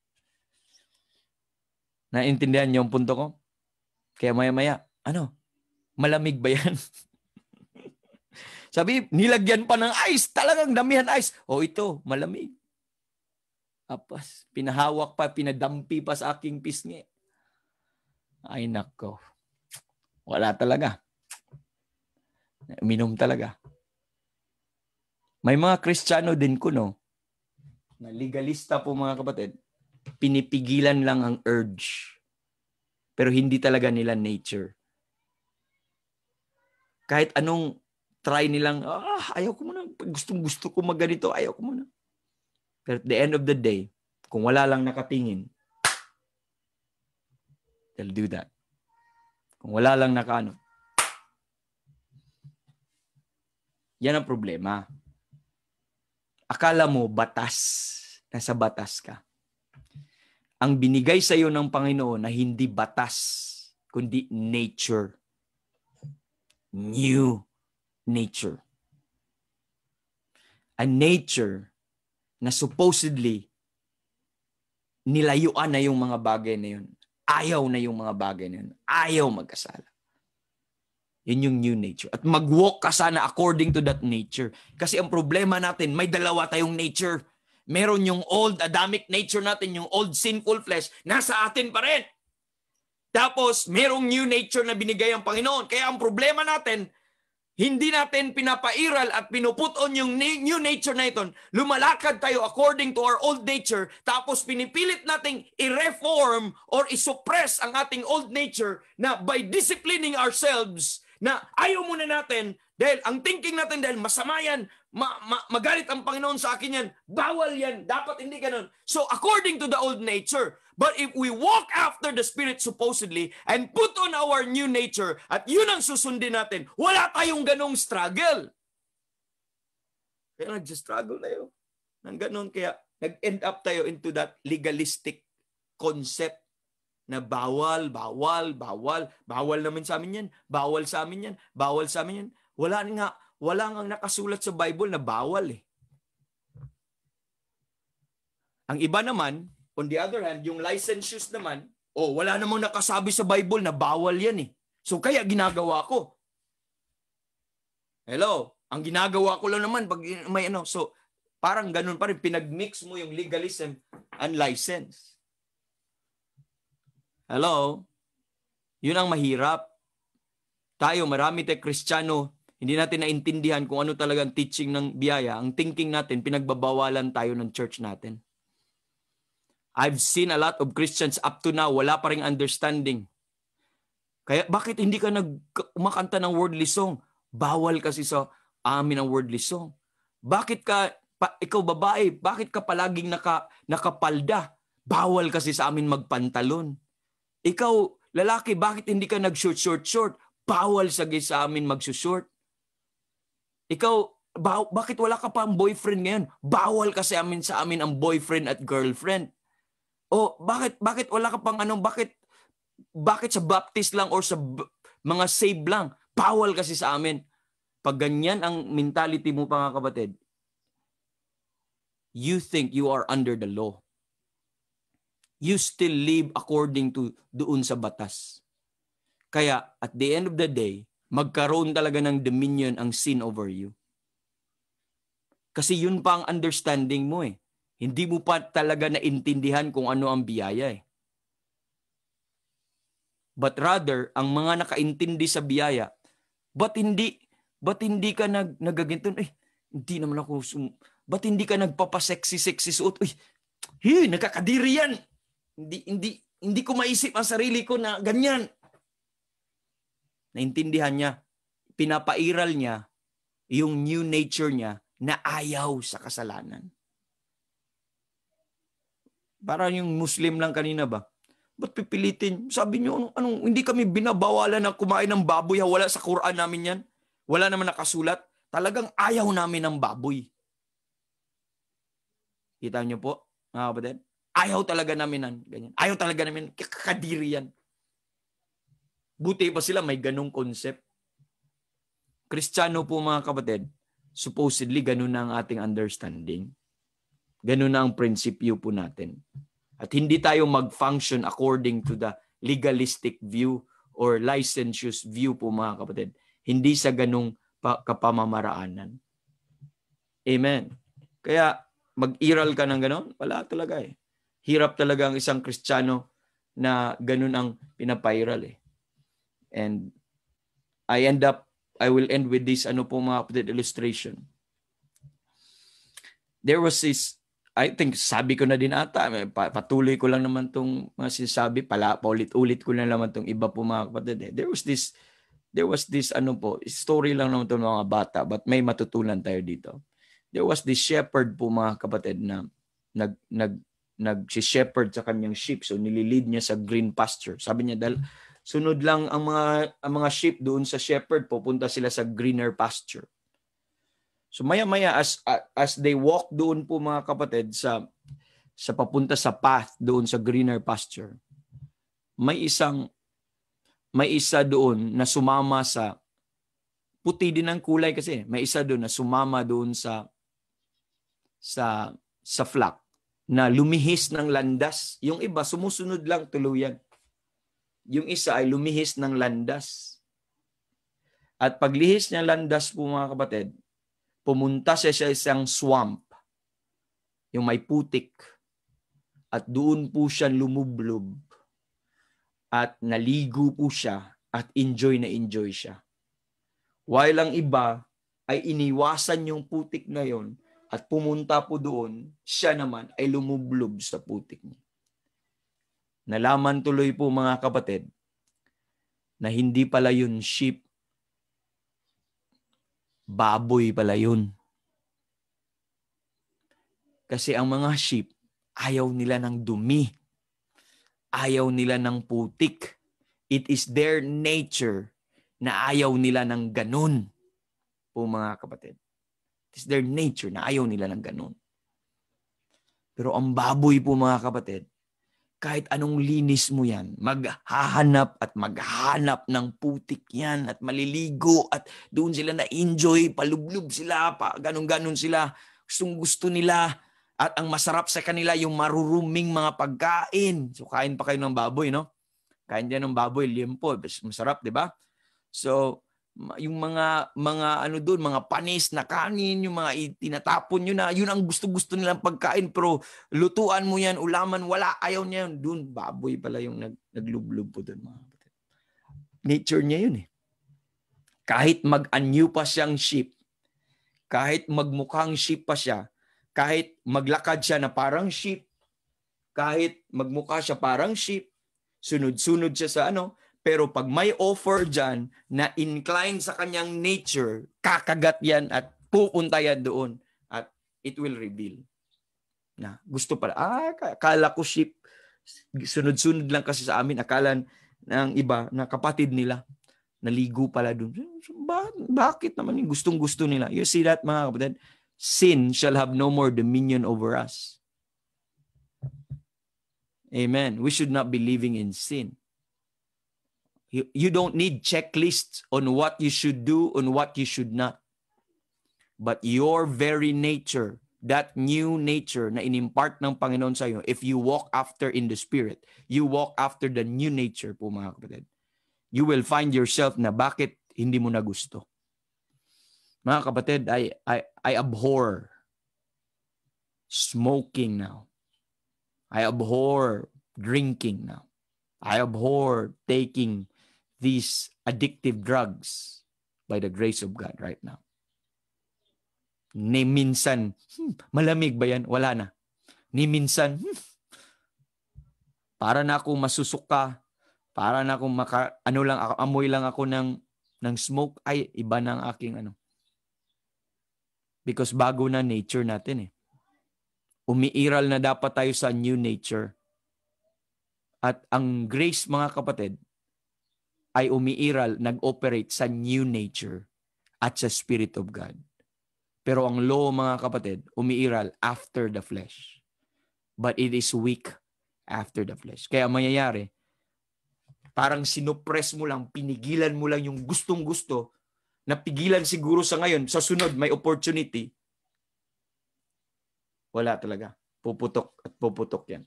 A: Naintindihan niyo yung punto ko? Kaya maya-maya, malamig ba yan? Sabi, nilagyan pa ng ice, talagang damihan ice. Ito, malamig. Apas, pinahawak pa, pinadampi pa sa aking pisngi. Ay nako. Wala talaga. Minom talaga. May mga Kristiyano din ko, na legalista po mga kapatid, pinipigilan lang ang urge. Pero hindi talaga nila nature. Kahit anong try nilang, ayaw ko muna, gusto ko magganito, ayaw ko muna. Pero at the end of the day, kung wala lang nakatingin, they'll do that. Kung wala lang yan ang problema. Akala mo batas, nasa batas ka. Ang binigay sa iyo ng Panginoon na hindi batas, kundi nature. New nature. A nature na supposedly nilayuan na yung mga bagay na yun. Ayaw na yung mga bagay na yun. Ayaw magkasala. Yun yung new nature. At mag-walk ka sana according to that nature. Kasi ang problema natin, may dalawa tayong nature. Meron yung old Adamic nature natin, yung old sinful flesh, nasa atin pa rin. Tapos, merong new nature na binigay ang Panginoon. Kaya ang problema natin, hindi natin pinapairal at pinuput on yung new nature na ito. Lumalakad tayo according to our old nature, tapos pinipilit nating i-reform or i-suppress ang ating old nature na by disciplining ourselves, na ayaw muna natin, dahil ang thinking natin dahil masama yan, magalit ang Panginoon sa akin yan, bawal yan, dapat hindi ganun. So according to the old nature, but if we walk after the Spirit supposedly and put on our new nature at yun ang susundin natin, wala tayong ganong struggle. Kaya nag-struggle tayo ng ganon. Kaya nag-end up tayo into that legalistic concept na bawal. Bawal naman sa amin yan. Bawal sa amin yan. Bawal sa amin yan. Wala nga nakasulat sa Bible na bawal eh. Ang iba naman, on the other hand, yung licensed shoes naman, wala namang nakasabi sa Bible na bawal yan eh. So kaya ginagawa ko. Hello? Ang ginagawa ko lang naman pag may so parang ganun pa rin, pinagmix mo yung legalism and license. Hello? Yun ang mahirap. Tayo, marami tayong Kristiyano, hindi natin naintindihan kung ano talagang teaching ng biyaya. Ang thinking natin, pinagbabawalan tayo ng church natin. I've seen a lot of Christians up to now, wala pa ring understanding. Kaya bakit hindi ka umakanta ng wordly song? Bawal kasi sa amin ang wordly song. Bakit ka Ikaw babae, bakit ka palaging nakapalda? Bawal kasi sa amin magpantalon. Ikaw lalaki, bakit hindi ka nag-short? Bawal sa amin mag-short. Ikaw, bakit wala ka pa ang boyfriend ngayon? Bawal kasi sa amin ang boyfriend at girlfriend. O bakit wala ka pang bakit sa baptist lang or sa mga save lang? Bawal kasi sa amin. Pag ganyan ang mentality mo, mga kapatid, you think you are under the law. You still live according to doon sa batas. Kaya at the end of the day, magkaroon talaga ng dominion ang sin over you. Kasi yun pa ang understanding mo eh. Hindi mo pa talaga naintindihan kung ano ang biyaya eh. But rather, ang mga nakaintindi sa biyaya, ba't hindi ka nagaginton? Hindi naman ako, ba't hindi ka nagpapasexy suot? Nakakadiri yan. Hindi ko maisip ang sarili ko na ganyan. Naintindihan niya, pinapairal niya yung new nature niya na ayaw sa kasalanan. Parang yung Muslim lang kanina ba? Ba't pipilitin? Sabi niyo, hindi kami binabawalan na kumain ng baboy. Wala sa Quran namin yan. Wala naman nakasulat. Talagang ayaw namin ng baboy. Kita niyo po, mga kapatid? Ayaw talaga namin ng ganyan. Ayaw talaga namin, kakadiri yan. Buti pa sila may ganung concept. Kristiyano po, mga kapatid, supposedly ganun na ang ating understanding. Ganun na ang prinsipyo po natin. At hindi tayo mag-function according to the legalistic view or licentious view po, mga kapatid. Hindi sa ganung kapamamaraanan. Amen. Kaya mag-iral ka ng ganon? Wala talaga eh. Hirap talaga ang isang Kristiyano na ganun ang pinapairal eh. And I will end with this mga kapatid, illustration. There was this, I think sabi ko na din ata, patuloy ko lang naman tong mga sinasabi, paulit-ulit ko na naman tong iba po, mga kapatid. There was this story lang naman tong mga bata, but may matutunan tayo dito. There was this shepherd po, mga kapatid, na nag-shepherd sa kanyang sheep. So nililid niya sa green pasture. Sabi niya, dahil sunod lang ang mga sheep doon sa shepherd, pupunta sila sa greener pasture. So maya-maya as they walk doon po, mga kapatid, sa papunta sa path doon sa greener pasture, may isa doon na sumama sa puti din ang kulay kasi. May isa doon na sumama doon sa flock na lumihis ng landas. Yung iba sumusunod lang tuluyan. Yung isa ay lumihis ng landas. At paglihis niya landas po, mga kapatid, pumunta siya sa isang swamp, yung may putik, at doon po siya lumublob at naligo po siya at enjoy siya. While ang iba ay iniwasan yung putik na yon at pumunta po doon, siya naman ay lumublob sa putik niya. Nalaman tuloy po, mga kapatid, na hindi pala yun sheep, baboy pala yun. Kasi ang mga sheep, ayaw nila ng dumi. Ayaw nila ng putik. It is their nature na ayaw nila ng ganun po, mga kapatid. It is their nature na ayaw nila ng ganun. Pero ang baboy po, mga kapatid, kahit anong linis mo yan, maghahanap ng putik yan at maliligo at doon sila na-enjoy, palublob sila, ganun-ganun sila, gustong-gusto nila. At ang masarap sa kanila yung maruruming mga pagkain. So kain pa kayo ng baboy, no? Kain din ng baboy, liempo, masarap, di ba? So yung mga doon, mga panis na kanin, yung mga tinatapon nyo na, yun ang gusto-gusto nilang pagkain, pero lutuan mo yan, ulaman, wala, ayaw niya yun. Doon, baboy pala yung naglublob po doon, mga kapatid. Nature niya yun eh. Kahit mag-anyo pa siyang sheep, kahit magmukhang sheep pa siya, kahit maglakad siya na parang sheep, kahit magmukha siya parang sheep, sunod-sunod siya sa pero pag may offer dyan na incline sa kanyang nature, kakagat yan at pupunta yan doon at it will reveal. Na gusto pala, akala ko sheep, sunod-sunod lang kasi sa amin, akala ng iba na kapatid nila, naligo pala dun. Bakit naman yung gustong-gusto nila? You see that, mga kapatid? Sin shall have no more dominion over us. Amen. We should not be living in sin. You don't need checklists on what you should do and what you should not. But your very nature, that new nature na inimpart ng Panginoon sa iyo, if you walk after in the Spirit, you walk after the new nature po, mga kapatid, you will find yourself na bakit hindi mo na gusto. Mga kapatid, I abhor smoking now. I abhor drinking now. I abhor taking these addictive drugs by the grace of God right now. Ni minsan, malamig ba yan? Wala na. Ni minsan, para na akong masusuka, para na akong amoy lang ako ng smoke, ay iba na ang aking Because bago na nature natin eh. Umiiral na dapat tayo sa new nature. At ang grace, mga kapatid, ay umiiral, nag-operate sa new nature at sa Spirit of God. Pero ang law, mga kapatid, umiiral after the flesh. But it is weak after the flesh. Kaya mangyayari, parang sinuppress mo lang, pinigilan mo lang yung gustong-gusto, napigilan siguro sa ngayon, sa sunod may opportunity. Wala talaga. Puputok at puputok yan.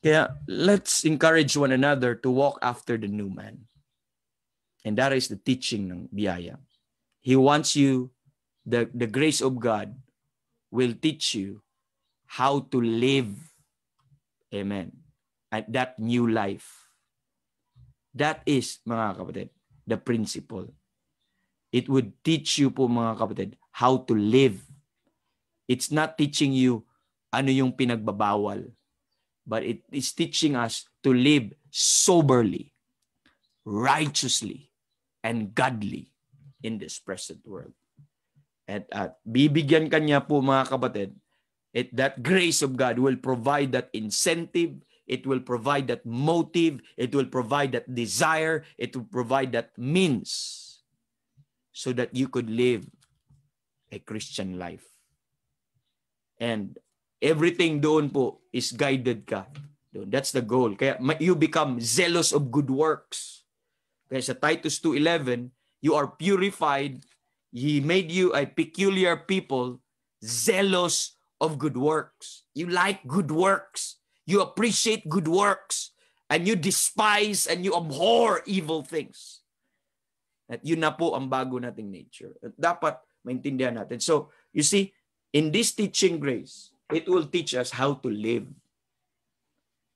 A: Kaya let's encourage one another to walk after the new man. And that is the teaching ng biyaya. He wants you, the grace of God will teach you how to live. Amen. At that new life. That is, mga kapatid, the principle. It would teach you po, mga kapatid, how to live. It's not teaching you ano yung pinagbabawal. But it is teaching us to live soberly, righteously, and godly in this present world. At bibigyan kanya po, mga kapatid, that grace of God will provide that incentive, it will provide that motive, it will provide that desire, it will provide that means so that you could live a Christian life. And everything doon po is guided ka. That's the goal. Kaya you become zealous of good works. Kaya sa Titus 2:11, you are purified. He made you a peculiar people, zealous of good works. You like good works. You appreciate good works. And you despise and you abhor evil things. At yun na po ang bago nating nature. At dapat maintindihan natin. So, you see, in this teaching grace, it will teach us how to live.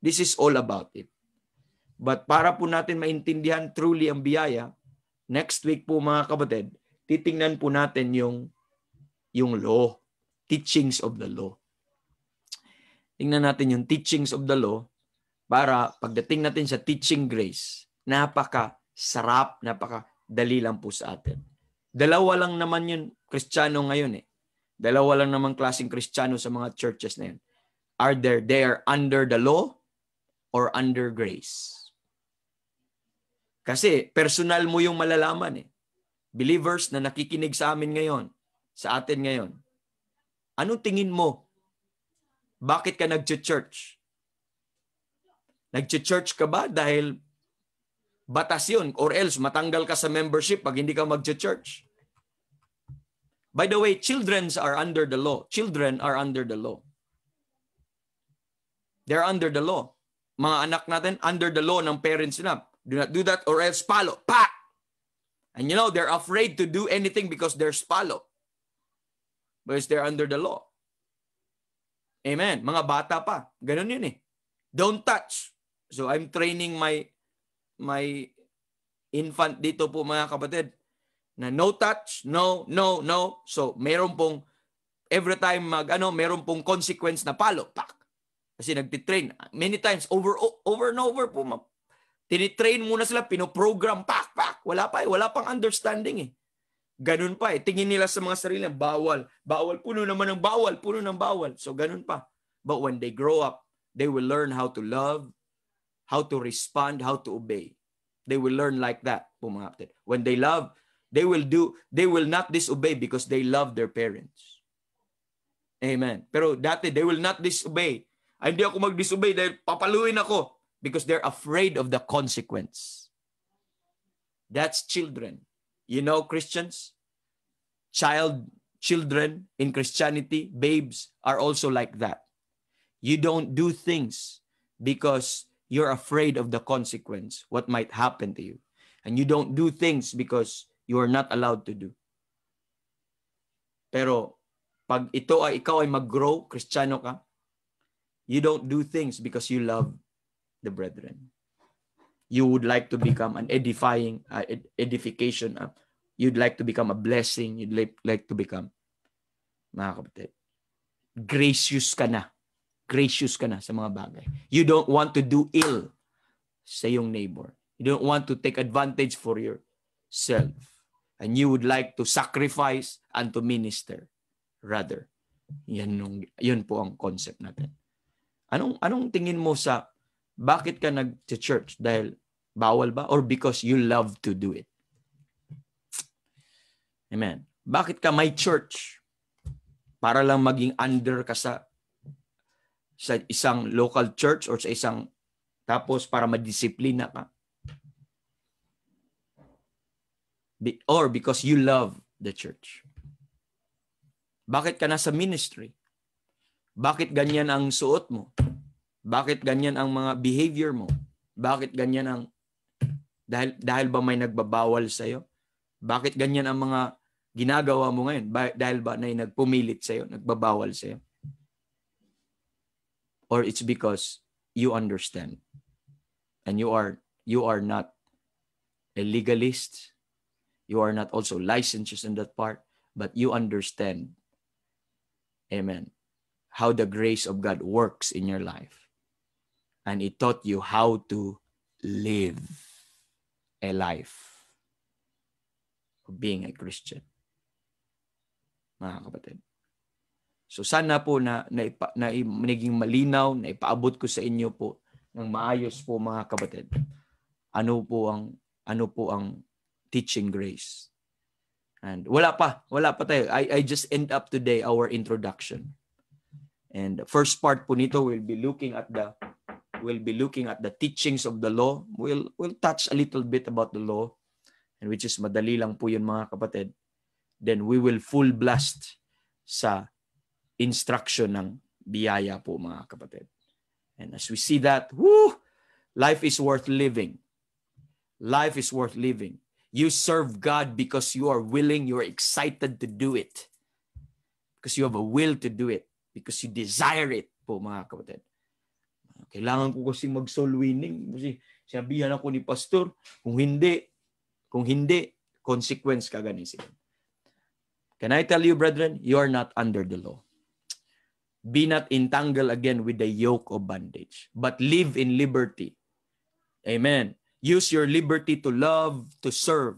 A: This is all about it. But para po natin maintindihan truly ang biyaya, next week po, mga kapatid, titingnan po natin yung law, teachings of the law. Tingnan natin yung teachings of the law para pagdating natin sa teaching grace, napaka-sarap, napaka-dali lang po sa atin. Dalawa lang naman yung Kristiyano ngayon eh. Dalawa lang naman klaseng Kristiyano sa mga churches na yun. They are under the law or under grace. Kasi personal mo yung malalaman eh. Believers na nakikinig sa amin ngayon, sa atin ngayon, anong tingin mo? Bakit ka nag-church? Nag-church ka ba dahil batas yun or else matanggal ka sa membership pag hindi ka mag-church? By the way, children are under the law. Children are under the law. They're under the law. Mga anak natin, under the law ng parents nila. Do not do that or else palo. Pa! And you know, they're afraid to do anything because there's palo. Because they're under the law. Amen. Mga bata pa. Ganun yun eh. Don't touch. So I'm training my infant dito po, mga kapatid, na no touch, no. So meron pong every time meron pong consequence na palo. Pak. Kasi nagtitrain. Many times, over and over po. Tinitrain muna sila, pinoprogram, pak. Wala pang understanding eh. Ganun pa eh. Tingin nila sa mga sarili, bawal. Bawal, puno naman ng bawal, puno ng bawal. So ganun pa. But when they grow up, they will learn how to love, how to respond, how to obey. They will learn like that po mga kapatid. When they love, they will not disobey because they love their parents. Amen. Pero dati, they will not disobey. Ay, hindi ako mag-disobey dahil papaluin ako because they're afraid of the consequence. That's children. You know, Christians, children in Christianity, babes are also like that. You don't do things because you're afraid of the consequence, what might happen to you. And you don't do things because you are not allowed to do. Pero pag ikaw ay mag-grow, Kristiyano ka, you don't do things because you love the brethren. You would like to become an edification. You'd like to become a blessing. You'd like to become, mga kapatid, gracious ka na. Gracious ka na sa mga bagay. You don't want to do ill sa iyong neighbor. You don't want to take advantage for yourself. And you would like to sacrifice and to minister. Rather, yun po ang concept natin. Anong tingin mo sa bakit ka nag-church? Dahil bawal ba? Or because you love to do it? Amen. Bakit ka may church? Para lang maging under ka sa isang local church or sa isang, tapos para madisiplina ka? Or because you love the church? Bakit ka nasa ministry? Bakit ganyan ang suot mo? Bakit ganyan ang mga behavior mo? Bakit ganyan ang dahil ba may nagbabawal sa iyo? Bakit ganyan ang mga ginagawa mo ngayon? Dahil ba may nagpumilit sa iyo, nagbabawal sa iyo? Or it's because you understand and you are not a legalist. You are not also licentious in that part, but you understand, amen, how the grace of God works in your life. And it taught you how to live a life of being a Christian. Mga kapatid. So sana po na naging malinaw, na ipaabot ko sa inyo po ng maayos po mga kapatid. Ano po ang teaching grace. And wala pa tayo. I just end up today our introduction. And the first part po nito we'll be looking at the teachings of the law. We'll touch a little bit about the law, and which is madali lang po yun mga kapatid. Then we will full blast sa instruction ng biyaya po mga kapatid. And as we see that, life is worth living. Life is worth living. You serve God because you are willing, you are excited to do it. Because you have a will to do it. Because you desire it po mga kapatid. Kailangan ko kasi mag-soul winning. Kasi sabihan ako ni pastor, kung hindi, consequence ka ganisin. Can I tell you, brethren, you are not under the law. Be not entangled again with the yoke of bondage, but live in liberty. Amen. Use your liberty to love, to serve.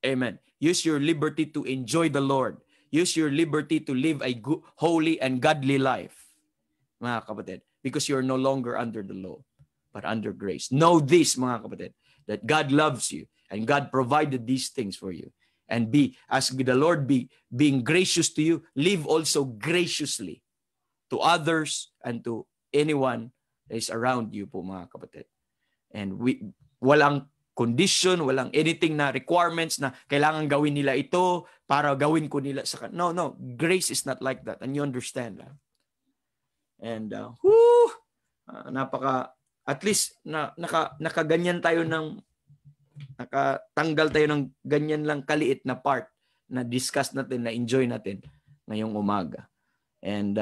A: Amen. Use your liberty to enjoy the Lord. Use your liberty to live a holy and godly life, mga kapatid, because you're no longer under the law, but under grace. Know this, mga kapatid, that God loves you and God provided these things for you. And as the Lord being gracious to you, live also graciously to others and to anyone that is around you po mga kapatid. And walang condition, walang anything na requirements na kailangan gawin nila ito para gawin ko nila sa No. Grace is not like that. And you understand that. And at least nakaganyan tayo nakatanggal tayo ng ganyan lang kaliit na part na discuss natin, na enjoy natin ngayong umaga. And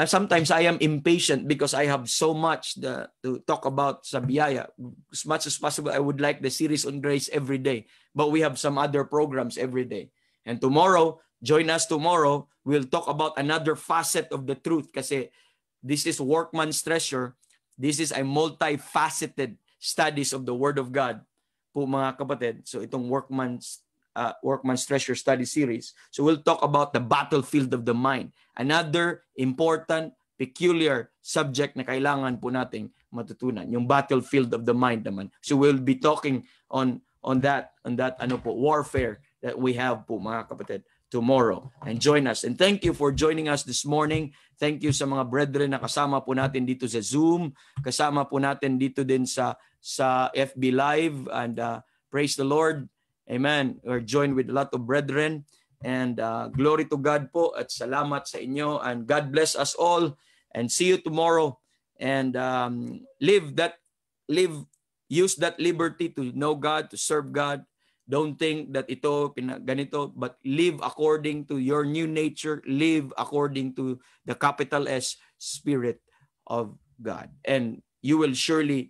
A: sometimes I am impatient because I have so much to talk about sa biyaya. As much as possible, I would like the series on grace every day. But we have some other programs every day. And tomorrow, join us tomorrow. We'll talk about another facet of the truth kasi this is workman's treasure. This is a multifaceted studies of the Word of God po mga kapatid. So itong workman's Workman's Treasure Study Series. So we'll talk about the battlefield of the mind. Another important, peculiar subject na kailangan po nating matutunan, yung battlefield of the mind naman. So we'll be talking on that warfare that we have po, mga kapatid, tomorrow. And join us. And thank you for joining us this morning. Thank you sa mga brethren na kasama po natin dito sa Zoom, kasama po natin dito din sa FB Live, and praise the Lord. Amen. We're joined with a lot of brethren, and glory to God po, at salamat sa inyo, and God bless us all, and see you tomorrow. And use that liberty to know God, to serve God. Don't think that ito ganito, but live according to your new nature. Live according to the capital S Spirit of God. And you will surely